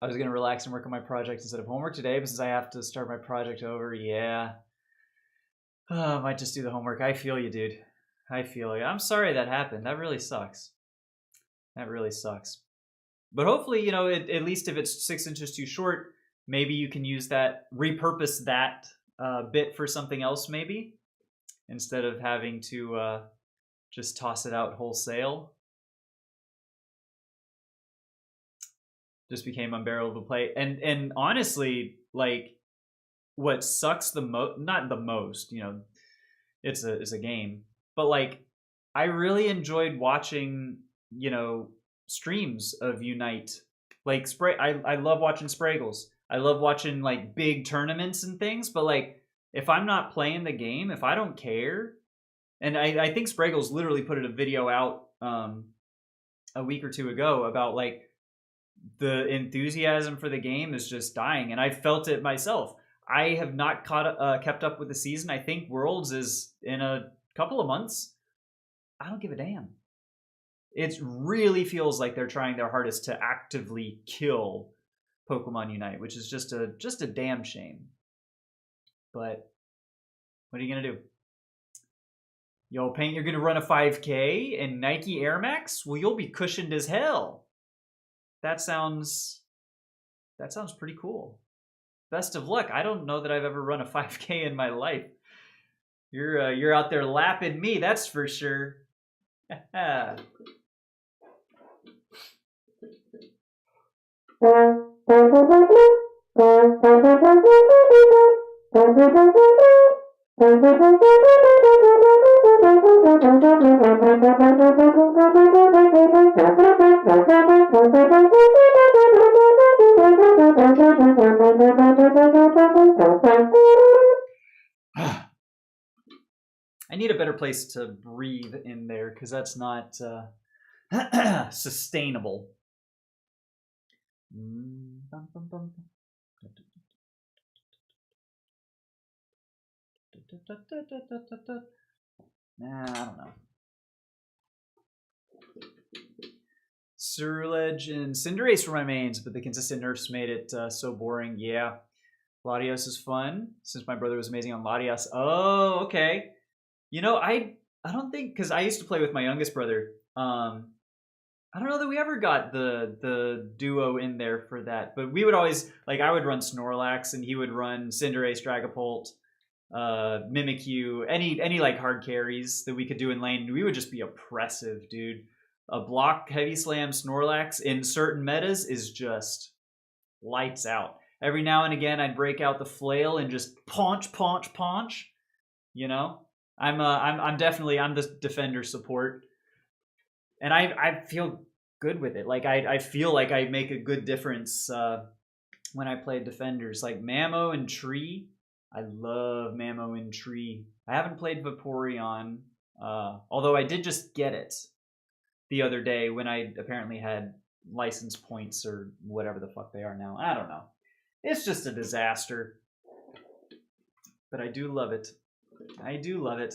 was gonna relax and work on my project instead of homework today, but since I have to start my project over, yeah, I might just do the homework. I feel you, dude. I feel you. I'm sorry that happened. That really sucks. That really sucks. But hopefully, at least if it's 6 inches too short, maybe you can use that, repurpose that bit for something else, maybe, instead of having to just toss it out wholesale. Just became unbearable to play. And honestly, like, what sucks the most, not the most, it's a game, but like, I really enjoyed watching, streams of Unite. Like, I love watching Spraggles. I love watching like big tournaments and things, but like, if I'm not playing the game, if I don't care, and I think Spraggles literally put a video out a week or 2 ago about like the enthusiasm for the game is just dying, and I felt it myself. I have not kept up with the season. I think Worlds is in a couple of months. I don't give a damn. It really feels like they're trying their hardest to actively kill Pokemon Unite, which is just a damn shame. But what are you gonna do? Yo, Paint, you're gonna run a 5K in Nike Air Max? Well, you'll be cushioned as hell. That sounds pretty cool. Best of luck. I don't know that I've ever run a 5K in my life. You're out there lapping me, that's for sure. I need a better place to breathe in there because that's not sustainable. Nah, I don't know. Ceruledge and Cinderace were my mains, but the consistent nerfs made it so boring. Yeah. Latios is fun, since my brother was amazing on Latias. Oh, okay. You know, I don't think, because I used to play with my youngest brother. I don't know that we ever got the duo in there for that, but we would always, like, I would run Snorlax and he would run Cinderace, Dragapult, Mimikyu, any like hard carries that we could do in lane. We would just be oppressive, dude. A block heavy slam Snorlax in certain metas is just lights out. Every now and again, I'd break out the flail and just paunch. You know, I'm definitely the defender support, and I feel good with it. Like I feel like I make a good difference when I play defenders. Like Mamo and Tree, I love Mamo and Tree. I haven't played Vaporeon, although I did just get it the other day when I apparently had license points or whatever the fuck they are now. I don't know. It's just a disaster. But I do love it. I do love it.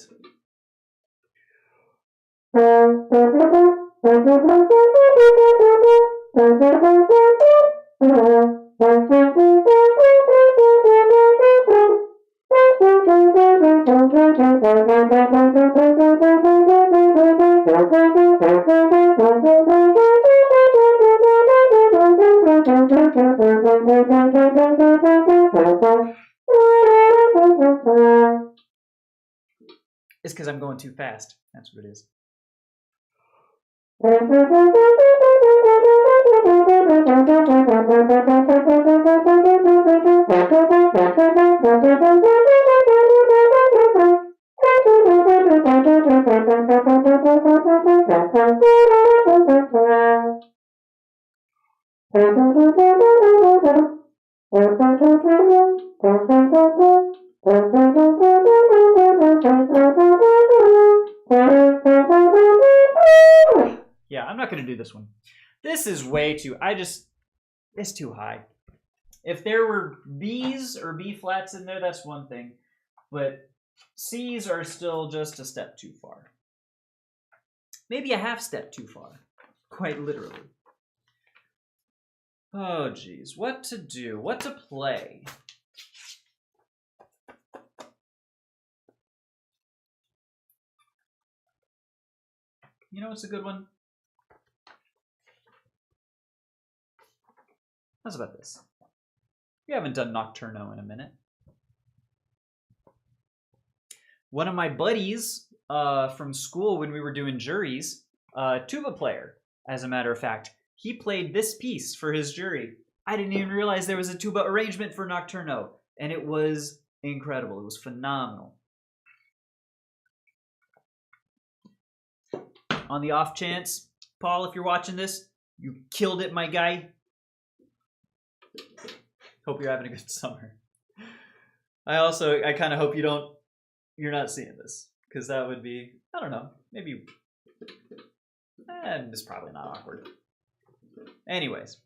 It's because I'm going too fast. That's what it is. Yeah, I'm not going to do this one. This is way too... It's too high. If there were Bs or B flats in there, that's one thing. But Cs are still just a step too far. Maybe a half step too far. Quite literally. Oh, geez. What to do? What to play? You know what's a good one? How's about this? We haven't done Nocturno in a minute. One of my buddies from school when we were doing juries, tuba player, as a matter of fact, he played this piece for his jury. I didn't even realize there was a tuba arrangement for Nocturno, and it was incredible. It was phenomenal. On the off chance, Paul, if you're watching this, you killed it, my guy. Hope you're having a good summer. I kind of hope you're not seeing this, because that would be, I don't know, maybe, it's probably not awkward. Anyways.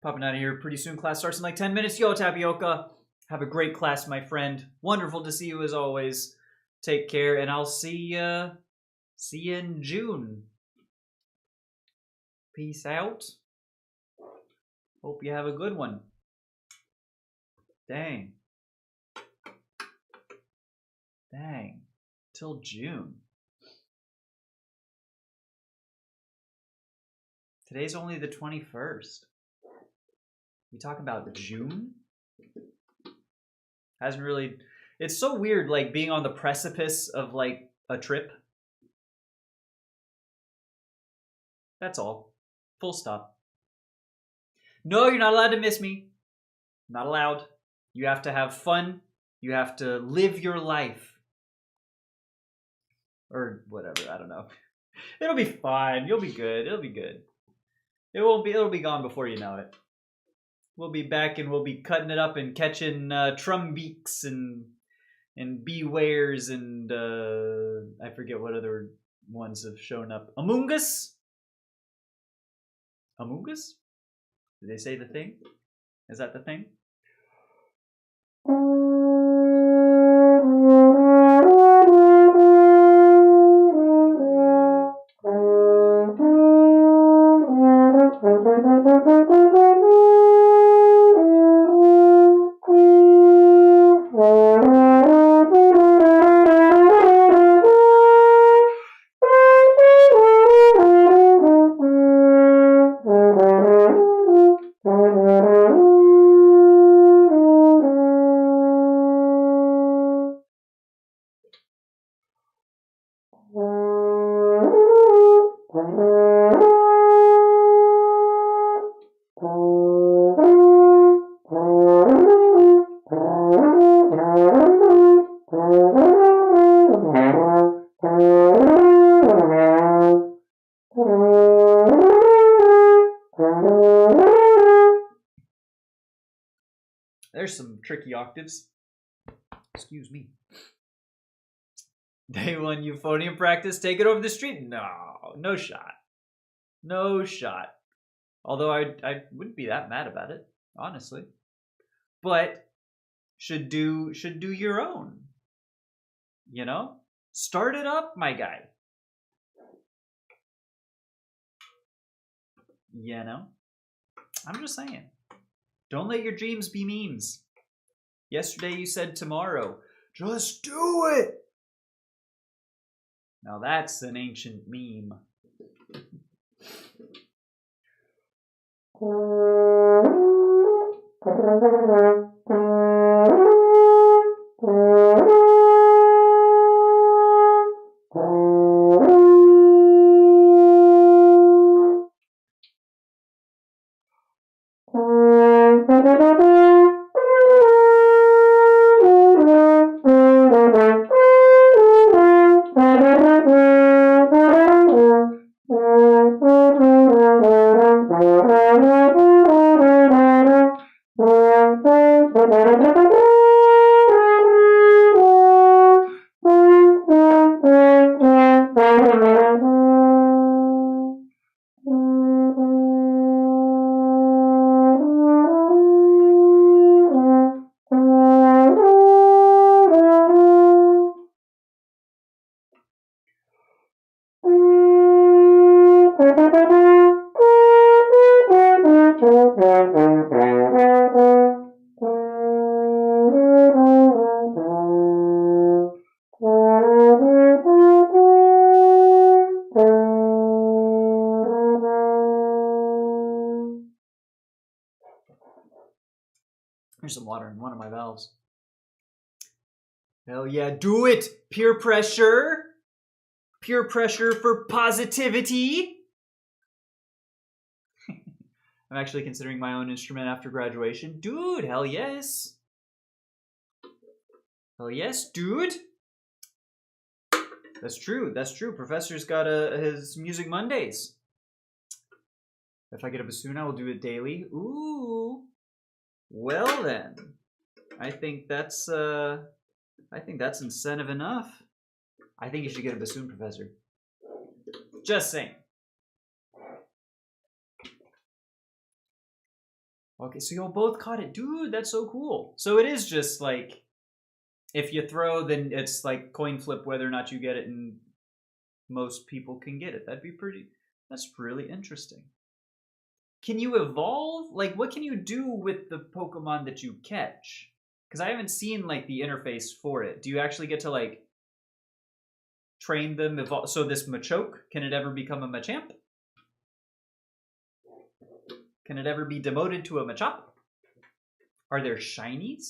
Popping out of here pretty soon. Class starts in like 10 minutes. Yo, Tapioca. Have a great class, my friend. Wonderful to see you as always. Take care, and I'll see you in June. Peace out. Hope you have a good one. Dang. Till June. Today's only the 21st. We talk about June? Hasn't really... It's so weird, like, being on the precipice of, like, a trip. That's all. Full stop. No, you're not allowed to miss me. Not allowed. You have to have fun. You have to live your life. Or whatever, I don't know. It'll be fine. You'll be good. It'll be good. It'll be gone before you know it. We'll be back and we'll be cutting it up and catching trumbeaks and bewares and I forget what other ones have shown up. Among Us? Among Us? Did they say the thing? Is that the thing? There's some tricky octaves. Excuse me. Day one euphonium practice. Take it over the street. No shot. No shot. Although I wouldn't be that mad about it, honestly. But should do your own. You know? Start it up, my guy. You know? I'm just saying. Don't let your dreams be memes. Yesterday you said tomorrow. Just do it! Now that's an ancient meme. There's some water in one of my valves. Hell yeah, do it! Peer pressure! Peer pressure for positivity! I'm actually considering my own instrument after graduation. Dude, hell yes! Hell yes, dude! That's true, that's true. Professor's got his Music Mondays. If I get a bassoon, I will do it daily. Ooh! Well then, I think that's incentive enough. I think you should get a bassoon, Professor. Just saying. Okay, so y'all both caught it. Dude, that's so cool. So it is just like, if you throw, then it's like coin flip whether or not you get it, and most people can get it. That's really interesting. Can you evolve? Like, what can you do with the Pokemon that you catch? Because I haven't seen, like, the interface for it. Do you actually get to, like, train them? So this Machoke, can it ever become a Machamp? Can it ever be demoted to a Machop? Are there shinies?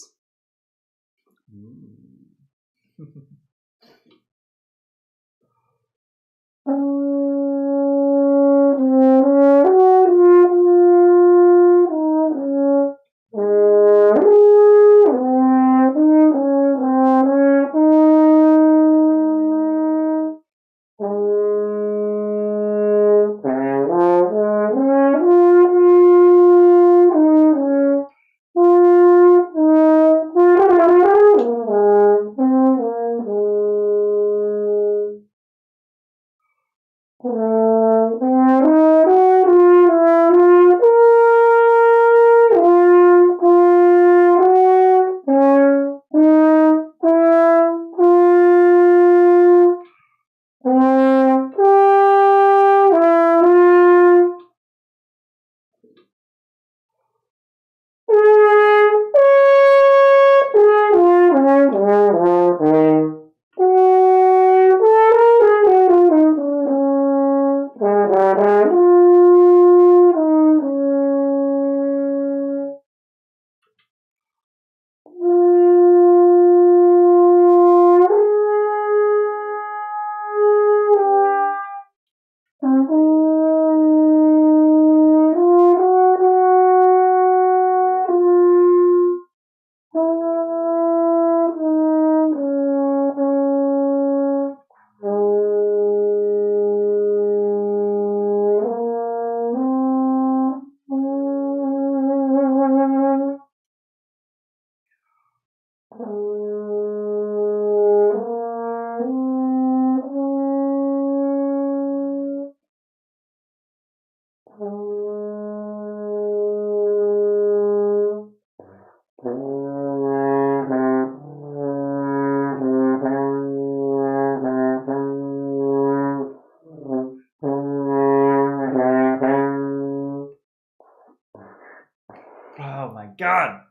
Oh my god!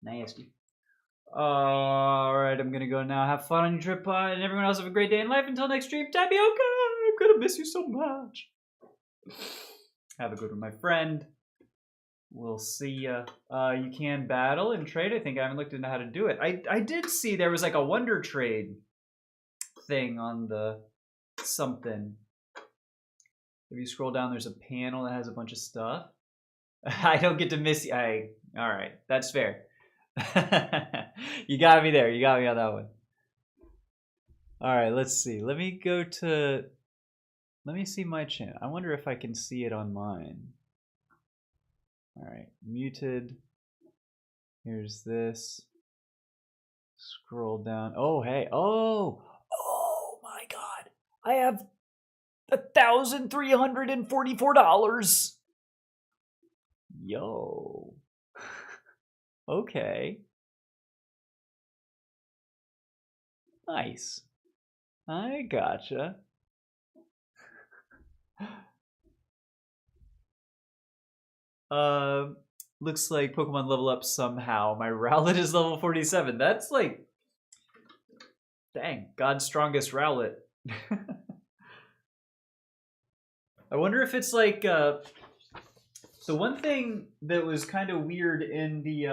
Nasty. Alright, I'm gonna go now. Have fun on your trip, and everyone else have a great day in life. Until next stream, Tapioca! I'm gonna miss you so much. Have a good one, my friend. We'll see ya. You can battle and trade. I think I haven't looked into how to do it. I did see there was like a Wonder Trade thing on the something. If you scroll down, there's a panel that has a bunch of stuff. I don't get to miss you. All right, that's fair. You got me there. You got me on that one. All right, let's see. Let me see my channel. I wonder if I can see it on mine. All right, muted. Here's this. Scroll down. Oh, hey. Oh my God. I have $1,344. Yo. Okay. Nice. I gotcha. Looks like Pokemon level up somehow. My Rowlet is level 47. That's like, dang, God's strongest Rowlet. I wonder if it's like, the one thing that was kind of weird in the,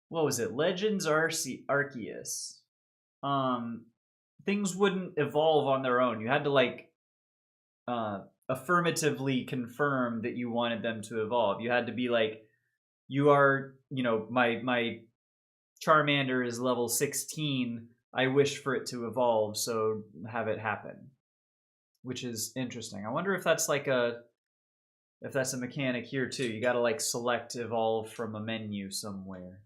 what was it? Legends Arceus. Things wouldn't evolve on their own. You had to like, affirmatively confirm that you wanted them to evolve. You had to be like, you are you know, my Charmander is level 16. I wish for it to evolve, so have it happen, which is interesting. I wonder if that's like a mechanic here too. You got to like select evolve from a menu somewhere.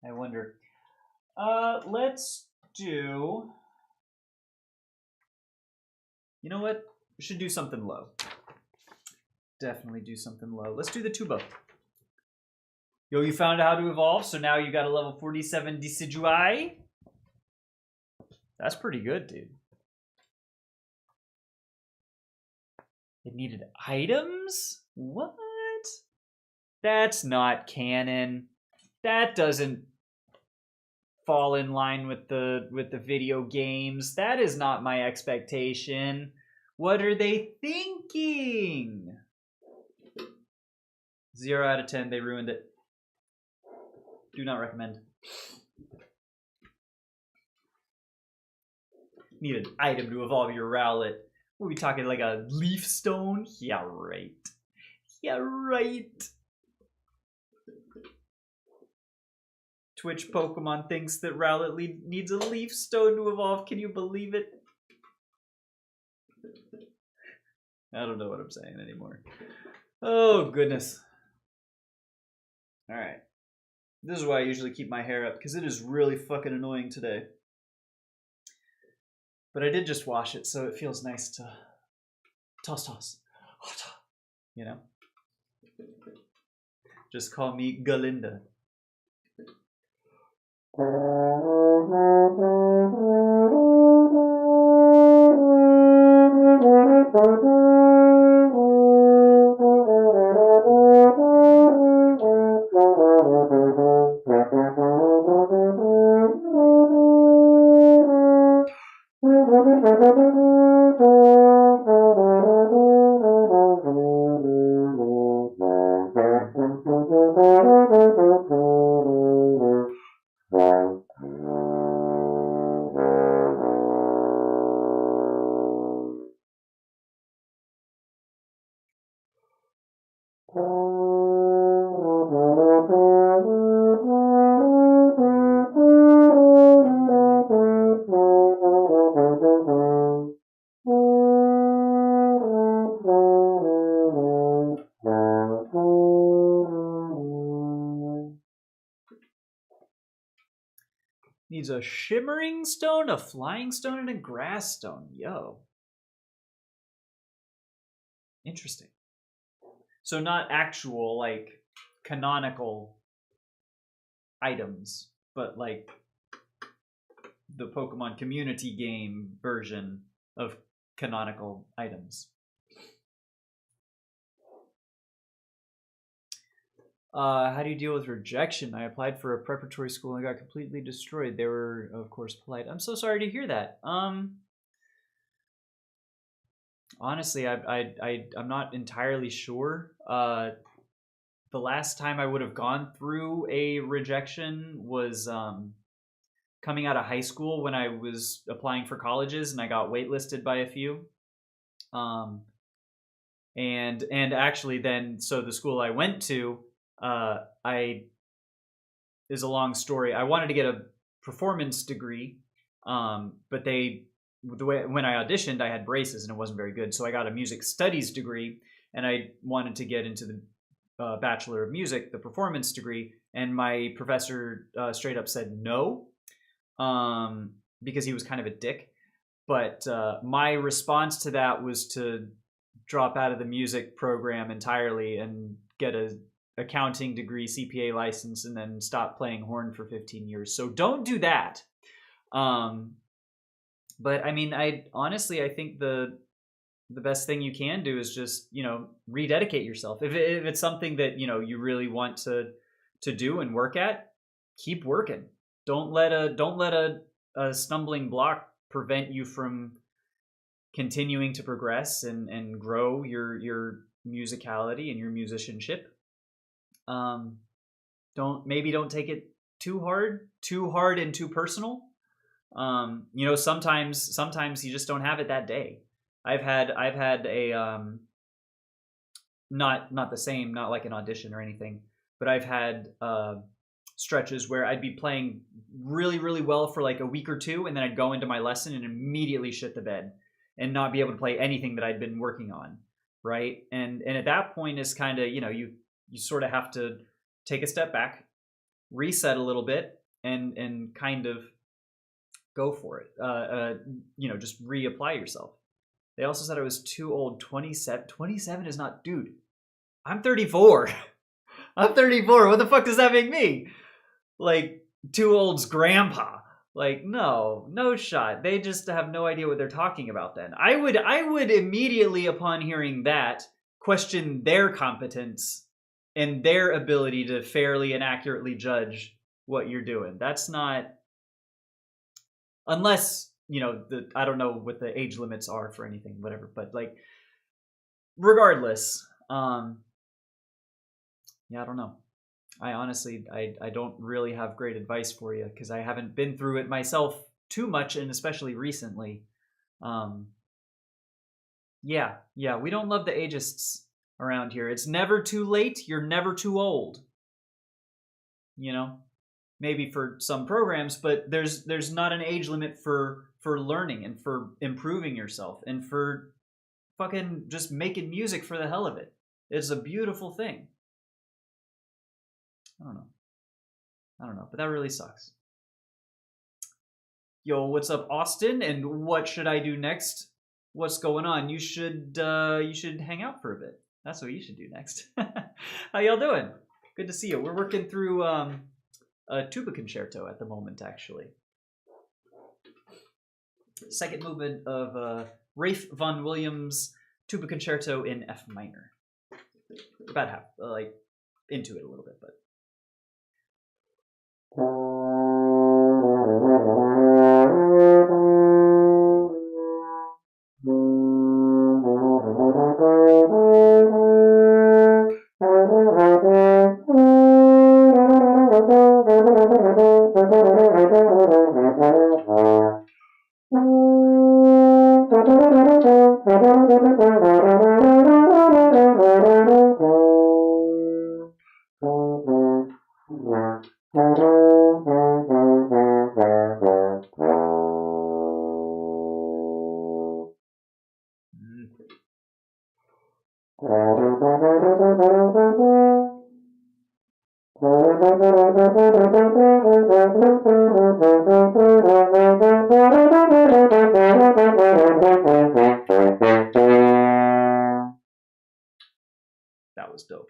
I wonder. Let's do. You know what? We should do something low. Definitely do something low. Let's do the tuba. Yo, you found out how to evolve, so now you got a level 47 Decidueye. That's pretty good, dude. It needed items? What? That's not canon. That doesn't fall in line with the video games. That is not my expectation. What are they thinking? 0 out of 10. They ruined it. Do not recommend. Need an item to evolve your Rowlet. What are we talking, like a leaf stone? Yeah, right. Yeah, right. Twitch Pokemon thinks that Rowlet needs a leaf stone to evolve. Can you believe it? I don't know what I'm saying anymore. Oh, goodness. Alright. This is why I usually keep my hair up, because it is really fucking annoying today. But I did just wash it, so it feels nice to toss. You know? Just call me Galinda. Needs a shimmering stone, a flying stone, and a grass stone. Yo. Interesting. So not actual, like, canonical items, but like the Pokemon community game version of canonical items. How do you deal with rejection? I applied for a preparatory school and got completely destroyed. They were, of course, polite. I'm so sorry to hear that. Honestly, I'm not entirely sure. The last time I would have gone through a rejection was coming out of high school when I was applying for colleges and I got waitlisted by a few. And actually then, so the school I went to, is a long story. I wanted to get a performance degree, but when I auditioned, I had braces and it wasn't very good. So I got a music studies degree, and I wanted to get into the Bachelor of Music, the performance degree, and my professor straight up said no, because he was kind of a dick. But my response to that was to drop out of the music program entirely and get a accounting degree, CPA license, and then stop playing horn for 15 years. So don't do that. But I mean, I think the best thing you can do is just, you know, rededicate yourself. If it's something that, you know, you really want to do and work at, keep working. Don't let a stumbling block prevent you from continuing to progress and grow your musicality and your musicianship. Don't take it too hard and too personal. You know, sometimes you just don't have it that day. I've had not the same, not like an audition or anything, but I've had stretches where I'd be playing really, really well for like a week or two, and then I'd go into my lesson and immediately shit the bed and not be able to play anything that I'd been working on, right? And at that point is kind of, you sort of have to take a step back, reset a little bit, and kind of go for it. Just reapply yourself. They also said I was too old. 27. 27 is not, dude. I'm 34. I'm 34. What the fuck does that make me? Like, too old's grandpa. Like, no shot. They just have no idea what they're talking about then. I would immediately, upon hearing that, question their competence and their ability to fairly and accurately judge what you're doing. That's not... Unless, I don't know what the age limits are for anything, whatever. But, like, regardless, yeah, I don't know. I honestly, I don't really have great advice for you because I haven't been through it myself too much, and especially recently. Yeah, we don't love the ageists around here. It's never too late. You're never too old. Maybe for some programs, but there's not an age limit for learning and for improving yourself and for fucking just making music for the hell of it. It's a beautiful thing. I don't know, but that really sucks. Yo, what's up, Austin? And what should I do next? What's going on? You should hang out for a bit. That's what you should do next. How y'all doing? Good to see you. We're working through a tuba concerto at the moment, actually. Second movement of Ralph Vaughan Williams' tuba concerto in F minor. About half, into it a little bit, but. That was dope.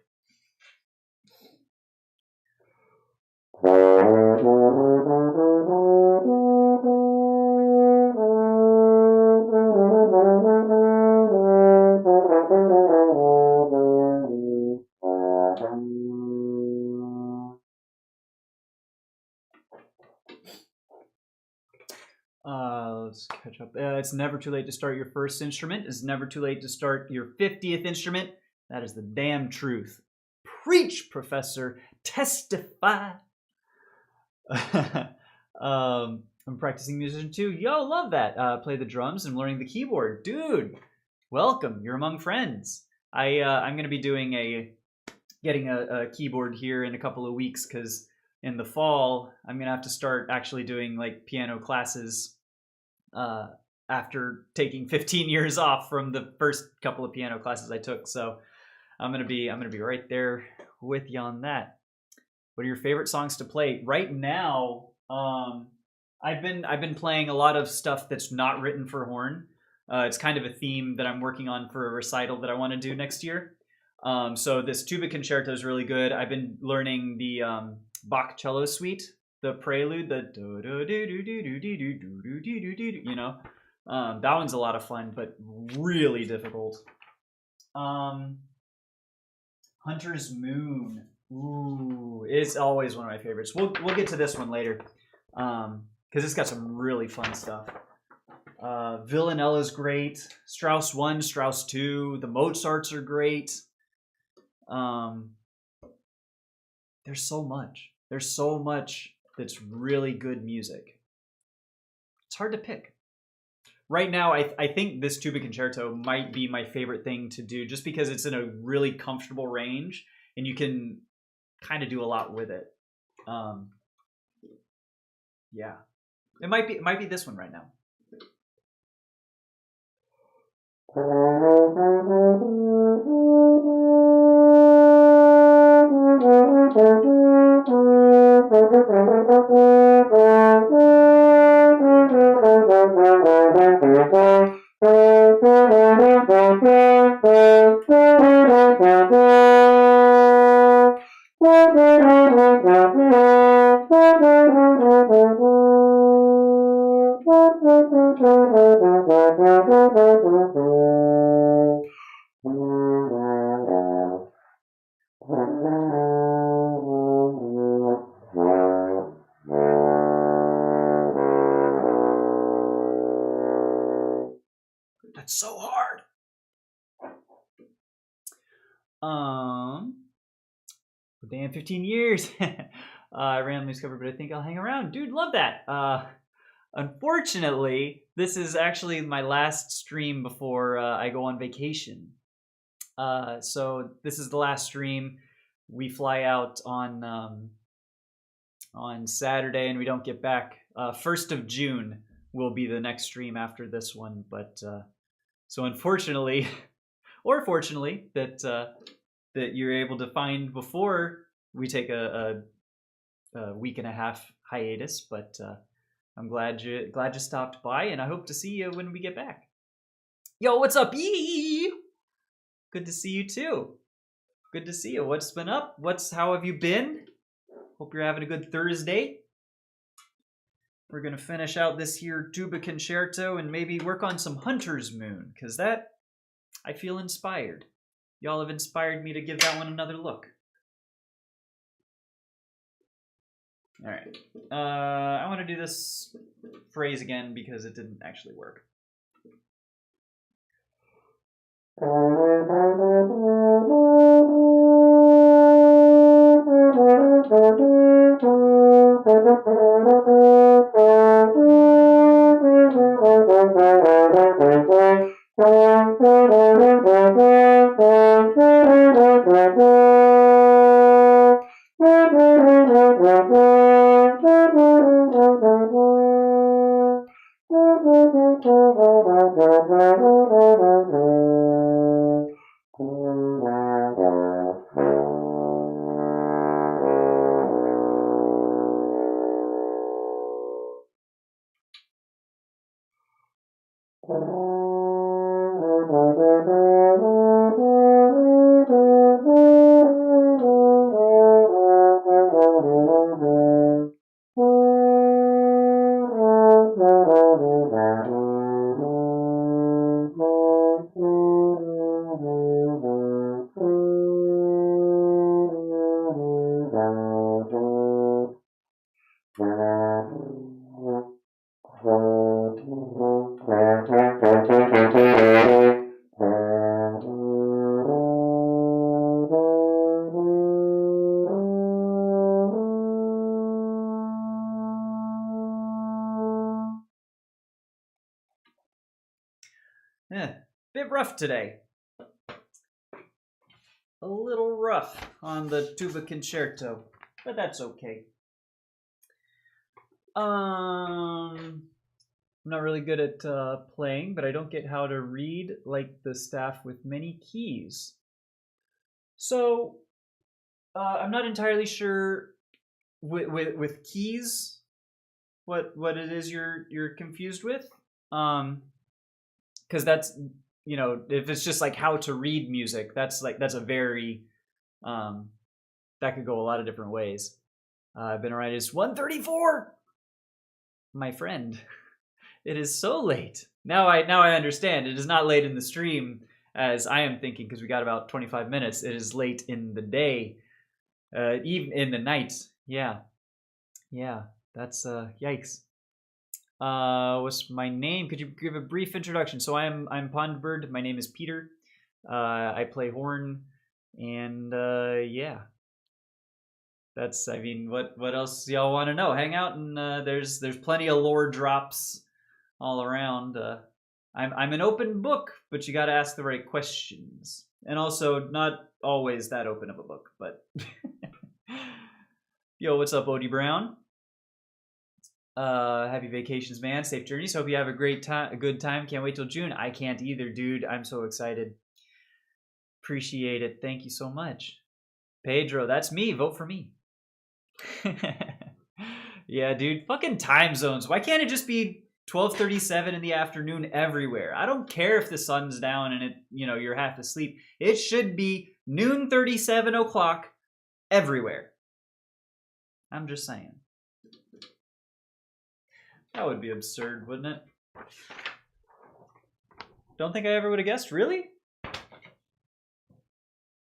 Let's catch up. It's never too late to start your first instrument. It's never too late to start your 50th instrument. That is the damn truth. Preach, professor. Testify. I'm a practicing musician too. Yo, love that. Play the drums and learning the keyboard. Dude, welcome. You're among friends. I'm going to be getting a keyboard here in a couple of weeks because in the fall, I'm going to have to start actually doing like piano classes after taking 15 years off from the first couple of piano classes I took. So I'm going to be right there with you on that. What are your favorite songs to play? Right now, I've been playing a lot of stuff that's not written for horn. It's kind of a theme that I'm working on for a recital that I want to do next year. So this tuba concerto is really good. I've been learning the Bach cello suite, the prelude, the do do do do do do do do do do do. That one's a lot of fun, but really difficult. Hunter's Moon. Ooh, it's always one of my favorites. We'll get to this one later, because it's got some really fun stuff. Villanella's great. Strauss 1, Strauss 2. The Mozarts are great. There's so much. There's so much that's really good music. It's hard to pick. right now, I think this tuba concerto might be my favorite thing to do, just because it's in a really comfortable range and you can kind of do a lot with it. Yeah, it might be this one right now. That's so hard. Damn, 15 years. I randomly discovered, but I think I'll hang around. Dude, love that. Unfortunately, this is actually my last stream before I go on vacation. So this is the last stream. We fly out on Saturday, and we don't get back. 1st of June will be the next stream after this one. But so unfortunately, or fortunately, that you're able to find before we take a week and a half hiatus. But I'm glad you stopped by, and I hope to see you when we get back. Yo, what's up, Yee? Good to see you too. Good to see you. What's been up? How have you been? Hope you're having a good Thursday. We're gonna finish out this here tuba concerto and maybe work on some Hunter's Moon, because that, I feel inspired. Y'all have inspired me to give that one another look. All right. I want to do this phrase again because it didn't actually work. Bit rough today. A little rough on the tuba concerto, but that's okay. I'm not really good at playing, but I don't get how to read like the staff with many keys. So I'm not entirely sure with keys what it is you're confused with. Because that's, you know, if it's just like how to read music, that's a very that could go a lot of different ways. I've been around. It's 1:34. My friend, it is so late. Now I understand. It is not late in the stream as I am thinking, because we got about 25 minutes. It is late in the day, even in the night. Yeah, that's yikes. What's my name? Could you give a brief introduction? So I'm Pondbird. My name is Peter. I play horn, and yeah. That's, I mean, what else y'all want to know? Hang out, and there's plenty of lore drops all around. I'm an open book, but you got to ask the right questions, and also not always that open of a book. But yo, what's up, Odie Brown? Happy vacations, man. Safe journeys. Hope you have a great time, a good time. Can't wait till June. I can't either, dude. I'm so excited. Appreciate it. Thank you so much. Pedro, that's me. Vote for me. Yeah, dude. Fucking time zones. Why can't it just be 12:37 in the afternoon everywhere? I don't care if the sun's down and you're half asleep. It should be noon 37 o'clock everywhere. I'm just saying. That would be absurd, wouldn't it? Don't think I ever would have guessed. Really?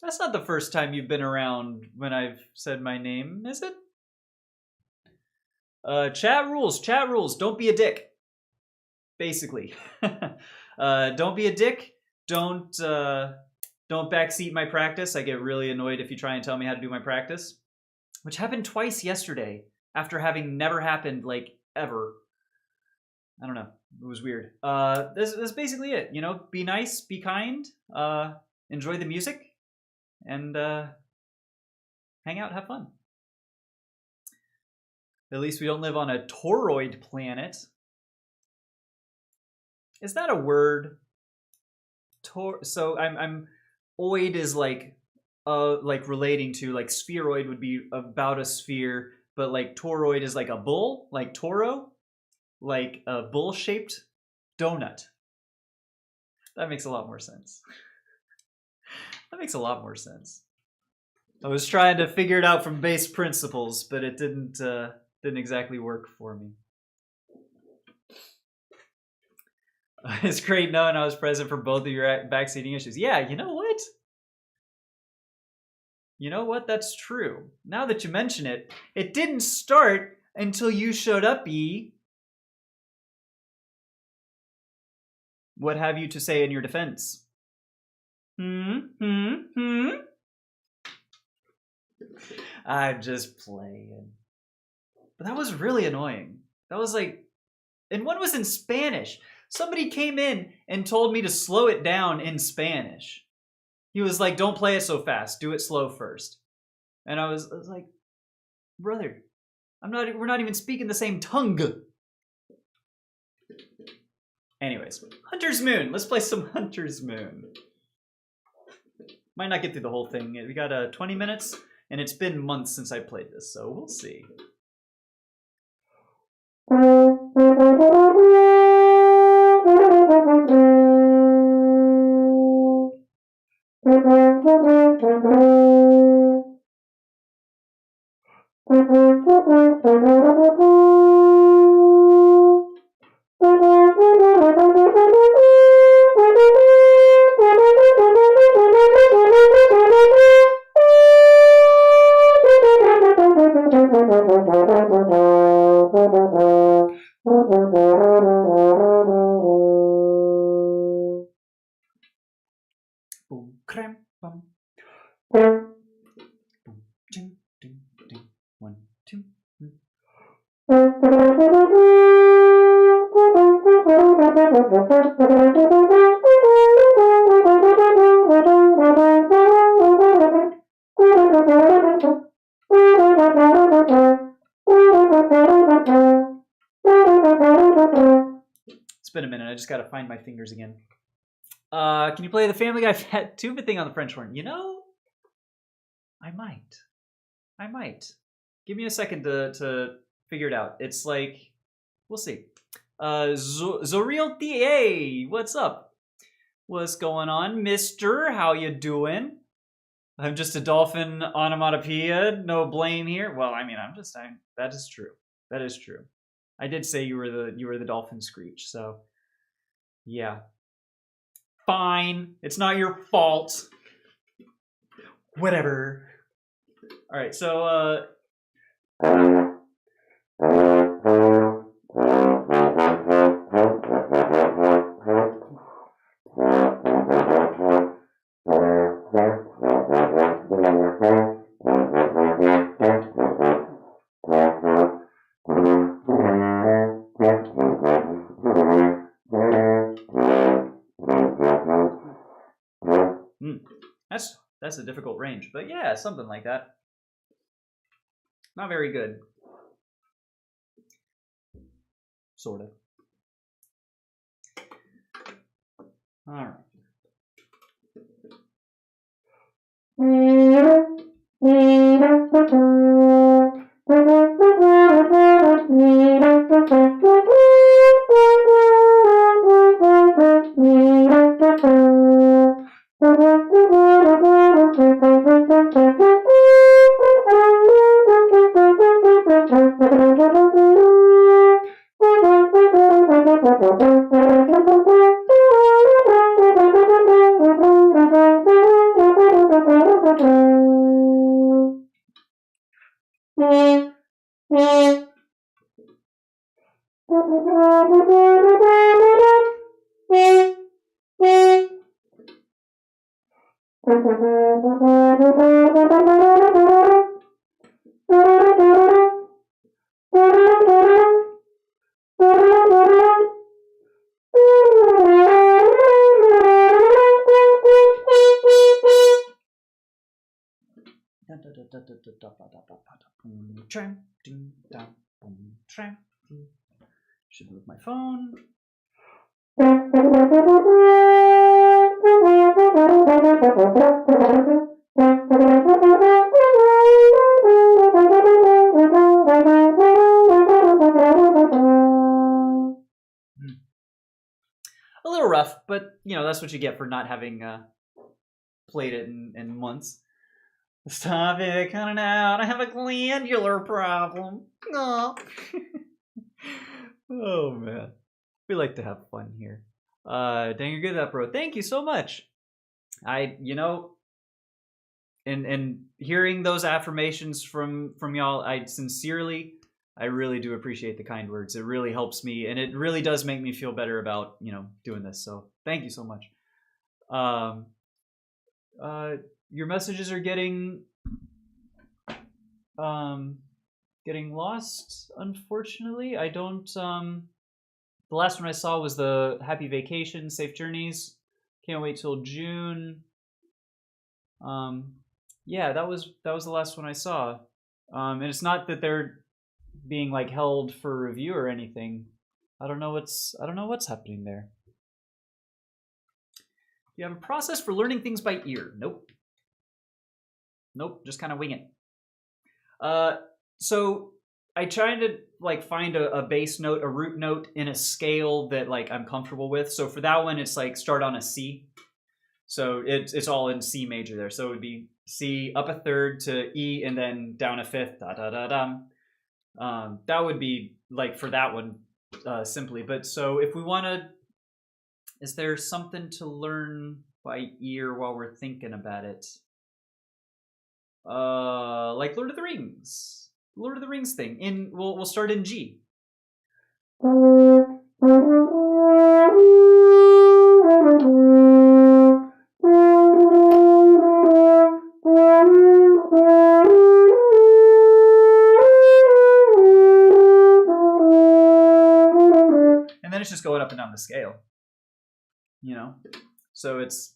That's not the first time you've been around when I've said my name, is it? Chat rules. Don't be a dick. Basically. Don't be a dick. Don't backseat my practice. I get really annoyed if you try and tell me how to do my practice. Which happened twice yesterday after having never happened, like, ever. I don't know. It was weird. That's basically it. Be nice, be kind, enjoy the music, and hang out, have fun. At least we don't live on a toroid planet. Is that a word? So I'm oid is like relating to, like, spheroid would be about a sphere, but like toroid is like a bull, like toro, like a bull-shaped donut. That makes a lot more sense. That makes a lot more sense. I was trying to figure it out from base principles, but it didn't exactly work for me. It's great knowing I was present for both of your backseating issues. Yeah, you know what? You know what? That's true. Now that you mention it, it didn't start until you showed up, E. What have you to say in your defense? I'm just playing. But that was really annoying. That was like... And one was in Spanish. Somebody came in and told me to slow it down in Spanish. He was like, don't play it so fast. Do it slow first. And I was like, brother, we're not even speaking the same tongue. Anyways, Hunter's Moon. Let's play some Hunter's Moon. Might not get through the whole thing. We got 20 minutes, and it's been months since I played this, so we'll see. It's been a minute. I just gotta find my fingers again. Can you play the Family Guy Fat Tuba thing on the French horn? I might. Give me a second to figure it out. It's like, we'll see. Zoriel TA, what's up? What's going on, mister? How you doing? I'm just a dolphin onomatopoeia. No blame here. Well, I mean, that is true. That is true. I did say you were the dolphin screech, so yeah. Fine. It's not your fault. Whatever. All right, so That's a difficult range. But yeah, something like that. Not very good. Sort of. All right. Should move my phone. A little rough, but you know, that's what you get for not having played it in months. Stop it coming out. I have a glandular problem. Oh, oh man. We like to have fun here. Dang, you're good at that, bro. Thank you so much. You know, and hearing those affirmations from y'all, I really do appreciate the kind words. It really helps me, and it really does make me feel better about, you know, doing this. So thank you so much. Your messages are getting lost, unfortunately. I don't the last one I saw was the happy vacation, safe journeys. Can't wait till June. Yeah, that was the last one I saw. And it's not that they're being like held for review or anything. I don't know what's happening there. You have a process for learning things by ear? Nope. Just kind of wing it. So I tried to like find a bass note, a root note in a scale that like I'm comfortable with. So for that one, it's like start on a C. So it's all in C major there. So it would be C up a third to E and then down a fifth. Da da da da. That would be like for that one simply. But so if we want to, is there something to learn by ear while we're thinking about it? Like Lord of the Rings thing. We'll start in G. And then it's just going up and down the scale. You know? So it's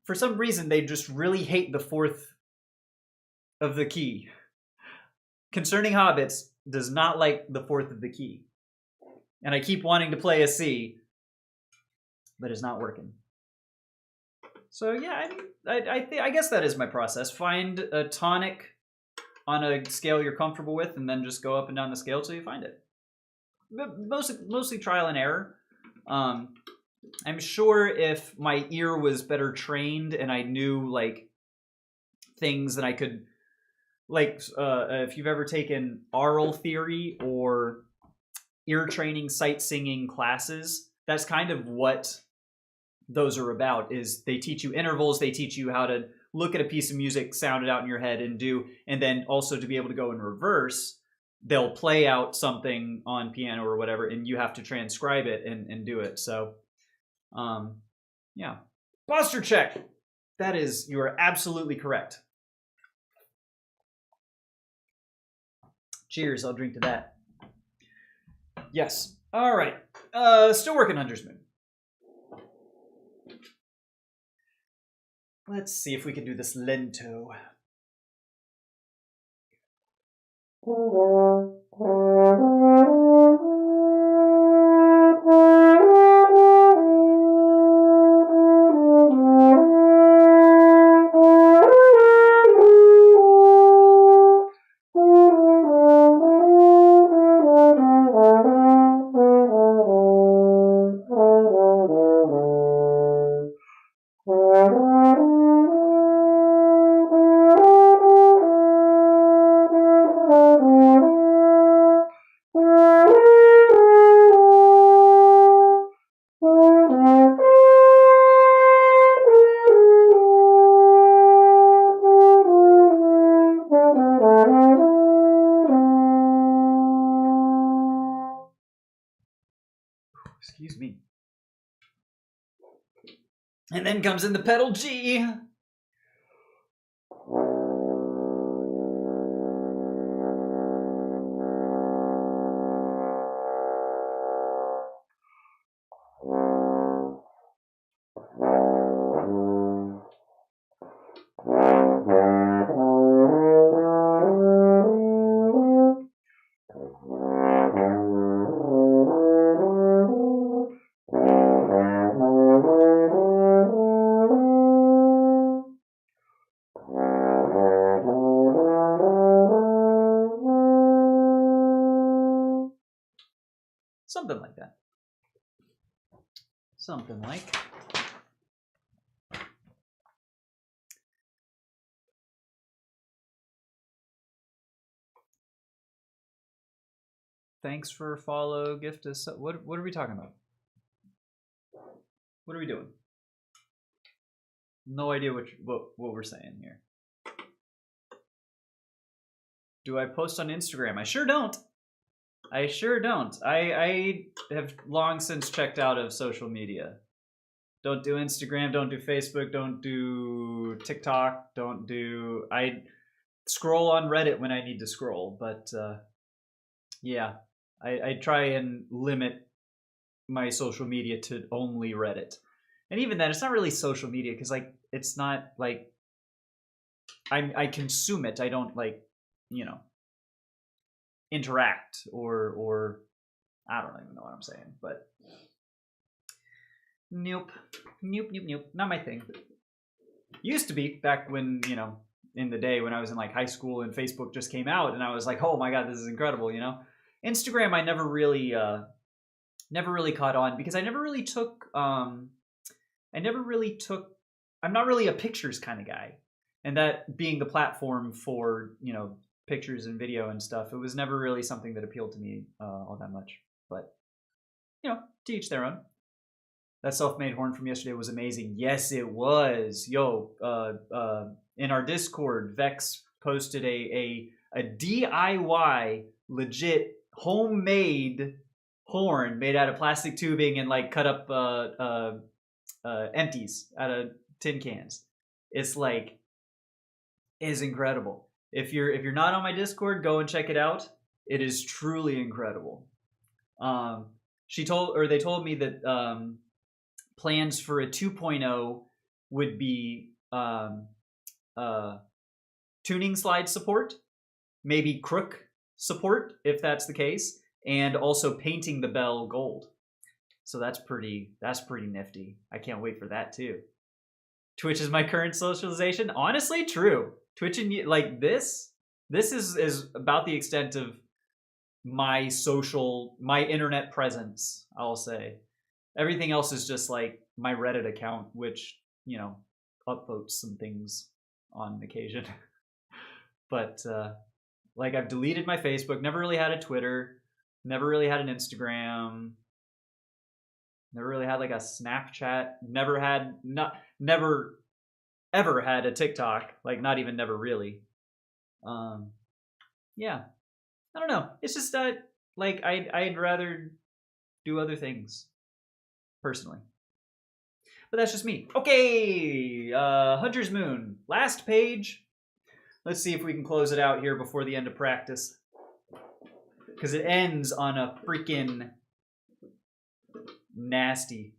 for some reason, they just really hate the fourth of the key. Concerning Hobbits does not like the fourth of the key. And I keep wanting to play a C, but it's not working. So yeah, I guess that is my process. Find a tonic on a scale you're comfortable with, and then just go up and down the scale till you find it. But mostly trial and error. I'm sure if my ear was better trained and I knew like things that I could, like if you've ever taken aural theory or ear training sight singing classes, that's kind of what those are about. Is they teach you intervals, they teach you how to look at a piece of music, sound it out in your head, and then also to be able to go in reverse, they'll play out something on piano or whatever, and you have to transcribe it and do it. So, yeah. Posture check. That is, you are absolutely correct. Cheers, I'll drink to that. Yes. All right. Still working Hunter's Moon. Let's see if we can do this lento. Excuse me. And then comes in the pedal G. Something like that. Something like. Thanks for follow, gift us. What are we talking about? What are we doing? No idea what we're saying here. Do I post on Instagram? I sure don't. I sure don't. I have long since checked out of social media. Don't do Instagram, don't do Facebook, don't do TikTok, I scroll on Reddit when I need to scroll, but yeah, I try and limit my social media to only Reddit. And even then, it's not really social media because like it's not like I consume it. I don't like, you know, interact or I don't even know what I'm saying, but nope, not my thing. Used to be back when, you know, in the day when I was in like high school and Facebook just came out and I was like, oh my god, this is incredible, you know. Instagram I never really caught on because I never really took I'm not really a pictures kind of guy, and that being the platform for, you know, pictures and video and stuff, it was never really something that appealed to me all that much. But, you know, to each their own. That self-made horn from yesterday was amazing. Yes, it was. Yo, in our Discord, Vex posted a DIY legit homemade horn made out of plastic tubing and like cut up empties out of tin cans. It's like, is incredible. If you're not on my Discord, go and check it out. It is truly incredible. They told me that plans for a 2.0 would be tuning slide support, maybe crook support if that's the case, and also painting the bell gold. So that's pretty nifty. I can't wait for that too. Twitch is my current socialization. Honestly, true. Twitch and like this is about the extent of my internet presence, I'll say. Everything else is just like my Reddit account, which, you know, upvotes some things on occasion. But like I've deleted my Facebook, never really had a Twitter, never really had an Instagram, never really had like a Snapchat, never ever had a TikTok. Like, not even never really. Yeah. I don't know. It's just that, like, I'd rather do other things, personally. But that's just me. Okay, Hunter's Moon. Last page. Let's see if we can close it out here before the end of practice. Because it ends on a freaking nasty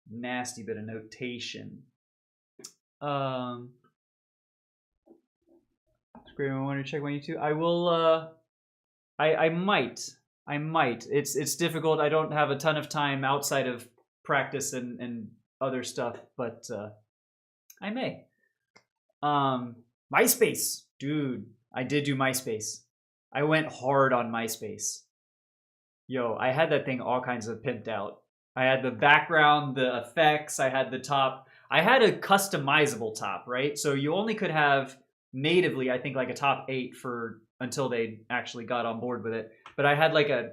bit of notation. Scream, I want to check my YouTube. I will, I might. It's difficult. I don't have a ton of time outside of practice and other stuff, but I may. MySpace. Dude, I did do MySpace. I went hard on MySpace. Yo, I had that thing all kinds of pimped out. I had the background, the effects, I had the top. I had a customizable top, right? So you only could have natively, I think, like a top 8 for until they actually got on board with it. But I had a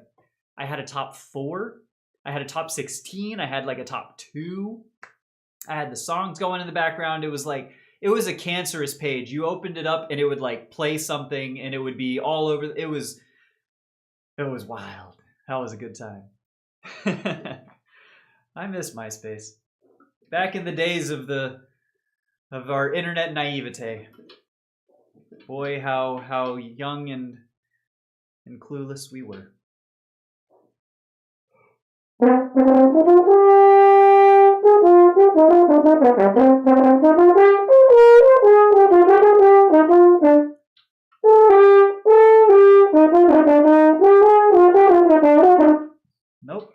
top 4, I had a top 16, I had like a top 2. I had the songs going in the background. It was a cancerous page. You opened it up and it would like play something and it would be all over. It was wild. That was a good time. I miss MySpace. Back in the days of our internet naivete. Boy, how young and clueless we were. Nope.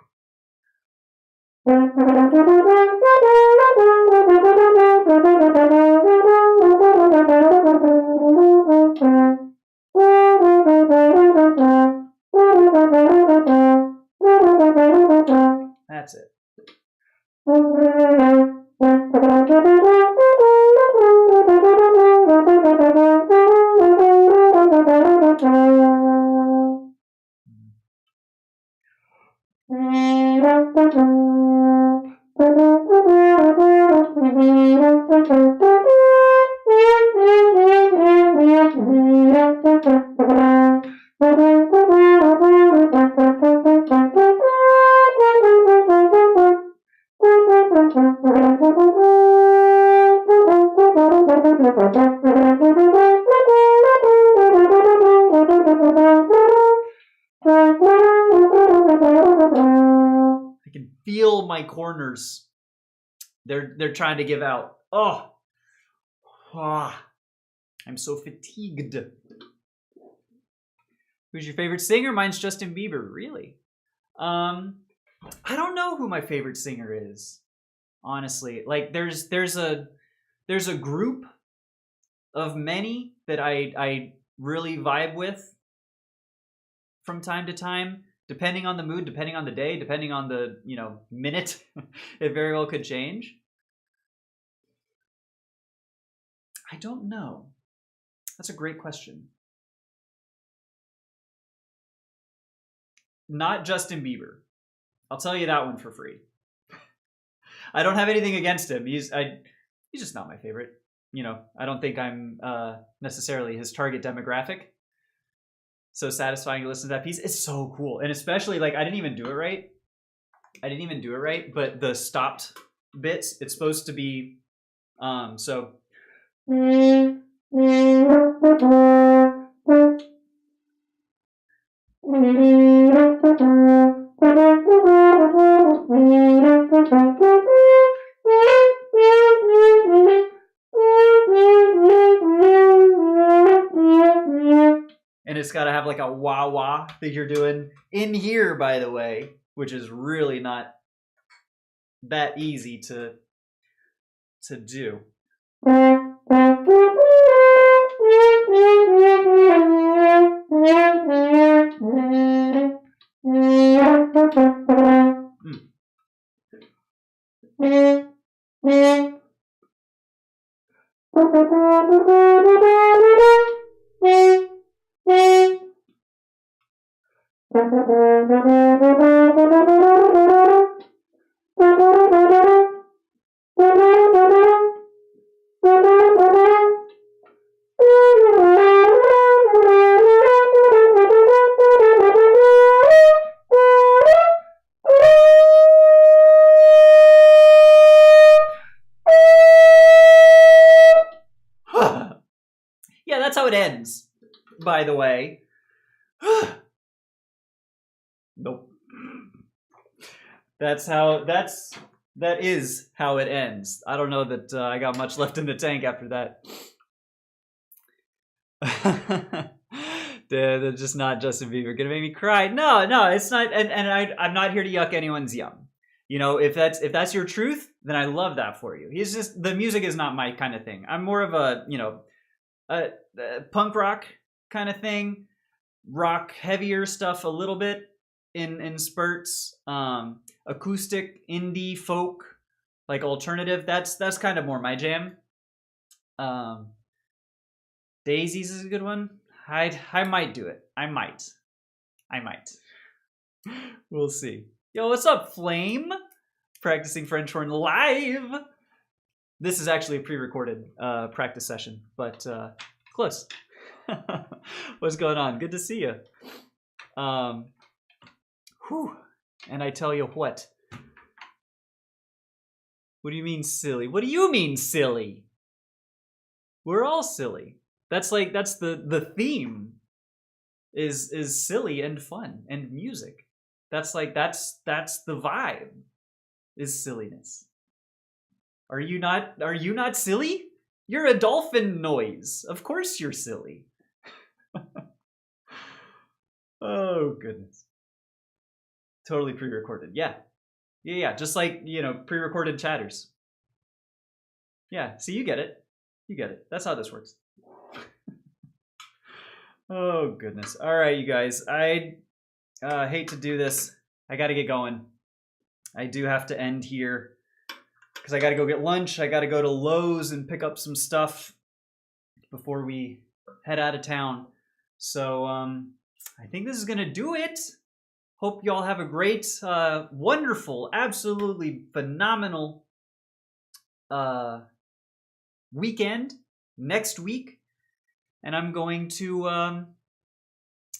That's it. I can feel my corners. They're trying to give out. Oh, I'm so fatigued. Who's your favorite singer? Mine's Justin Bieber. Really? I don't know who my favorite singer is. Honestly, like there's a group of many that I really vibe with from time to time, depending on the mood, depending on the day, depending on the minute. It very well could change. I don't know. That's a great question. Not Justin Bieber. I'll tell you that one for free. I don't have anything against him. He's just not my favorite. I don't think I'm necessarily his target demographic. So satisfying to listen to that piece. It's so cool. And especially, like, I didn't even do it right. But the stopped bits, it's supposed to be, so. And it's got to have like a wah wah that you're doing in here, by the way, which is really not that easy to do. it ends, by the way. Nope. That is how it ends. I don't know that I got much left in the tank after that. They're just not Justin Bieber gonna make me cry. No, it's not. And I'm not here to yuck anyone's yum. You know, if that's your truth, then I love that for you. He's just, the music is not my kind of thing. I'm more of a, you know, a punk rock kind of thing, rock heavier stuff a little bit in spurts, acoustic, indie, folk, like alternative. That's kind of more my jam. Daisies is a good one. I might do it. I might. We'll see. Yo, what's up, Flame? Practicing French horn live. This is actually a pre-recorded practice session, but close. What's going on? Good to see you. Whew. And I tell you what. What do you mean silly? What do you mean silly? We're all silly. That's the theme is silly and fun and music. That's the vibe is silliness. Are you not silly? You're a dolphin noise. Of course you're silly. Oh goodness. Totally pre-recorded. Yeah. Just like, you know, pre-recorded chatters. Yeah, see, you get it. That's how this works. Oh goodness. All right, you guys. I hate to do this. I got to get going. I do have to end here because I got to go get lunch. I got to go to Lowe's and pick up some stuff before we head out of town. So I think this is going to do it. Hope you all have a great, wonderful, absolutely phenomenal weekend next week. And I'm going to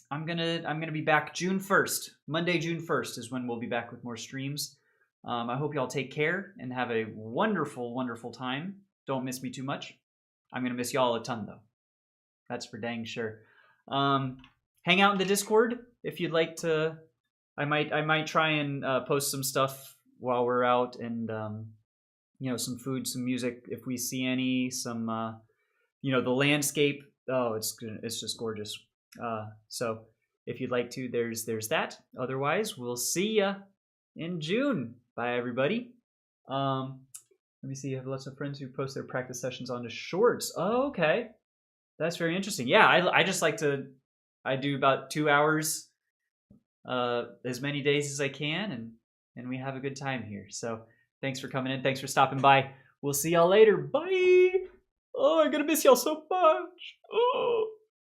I'm gonna be back June 1st. Monday, June 1st is when we'll be back with more streams. I hope you all take care and have a wonderful, wonderful time. Don't miss me too much. I'm gonna miss y'all a ton though. That's for dang sure. Hang out in the Discord if you'd like to. I might try and post some stuff while we're out, and you know, some food, some music if we see any, some you know, the landscape. Oh, it's just gorgeous. So if you'd like to, there's that. Otherwise, we'll see ya in June. Bye, everybody. Let me see. I have lots of friends who post their practice sessions onto shorts. Oh, okay. That's very interesting. Yeah, I just like to, I do about 2 hours as many days as I can, and we have a good time here. So thanks for coming in. Thanks for stopping by. We'll see y'all later. Bye. Oh, I'm gonna miss y'all so much. Oh.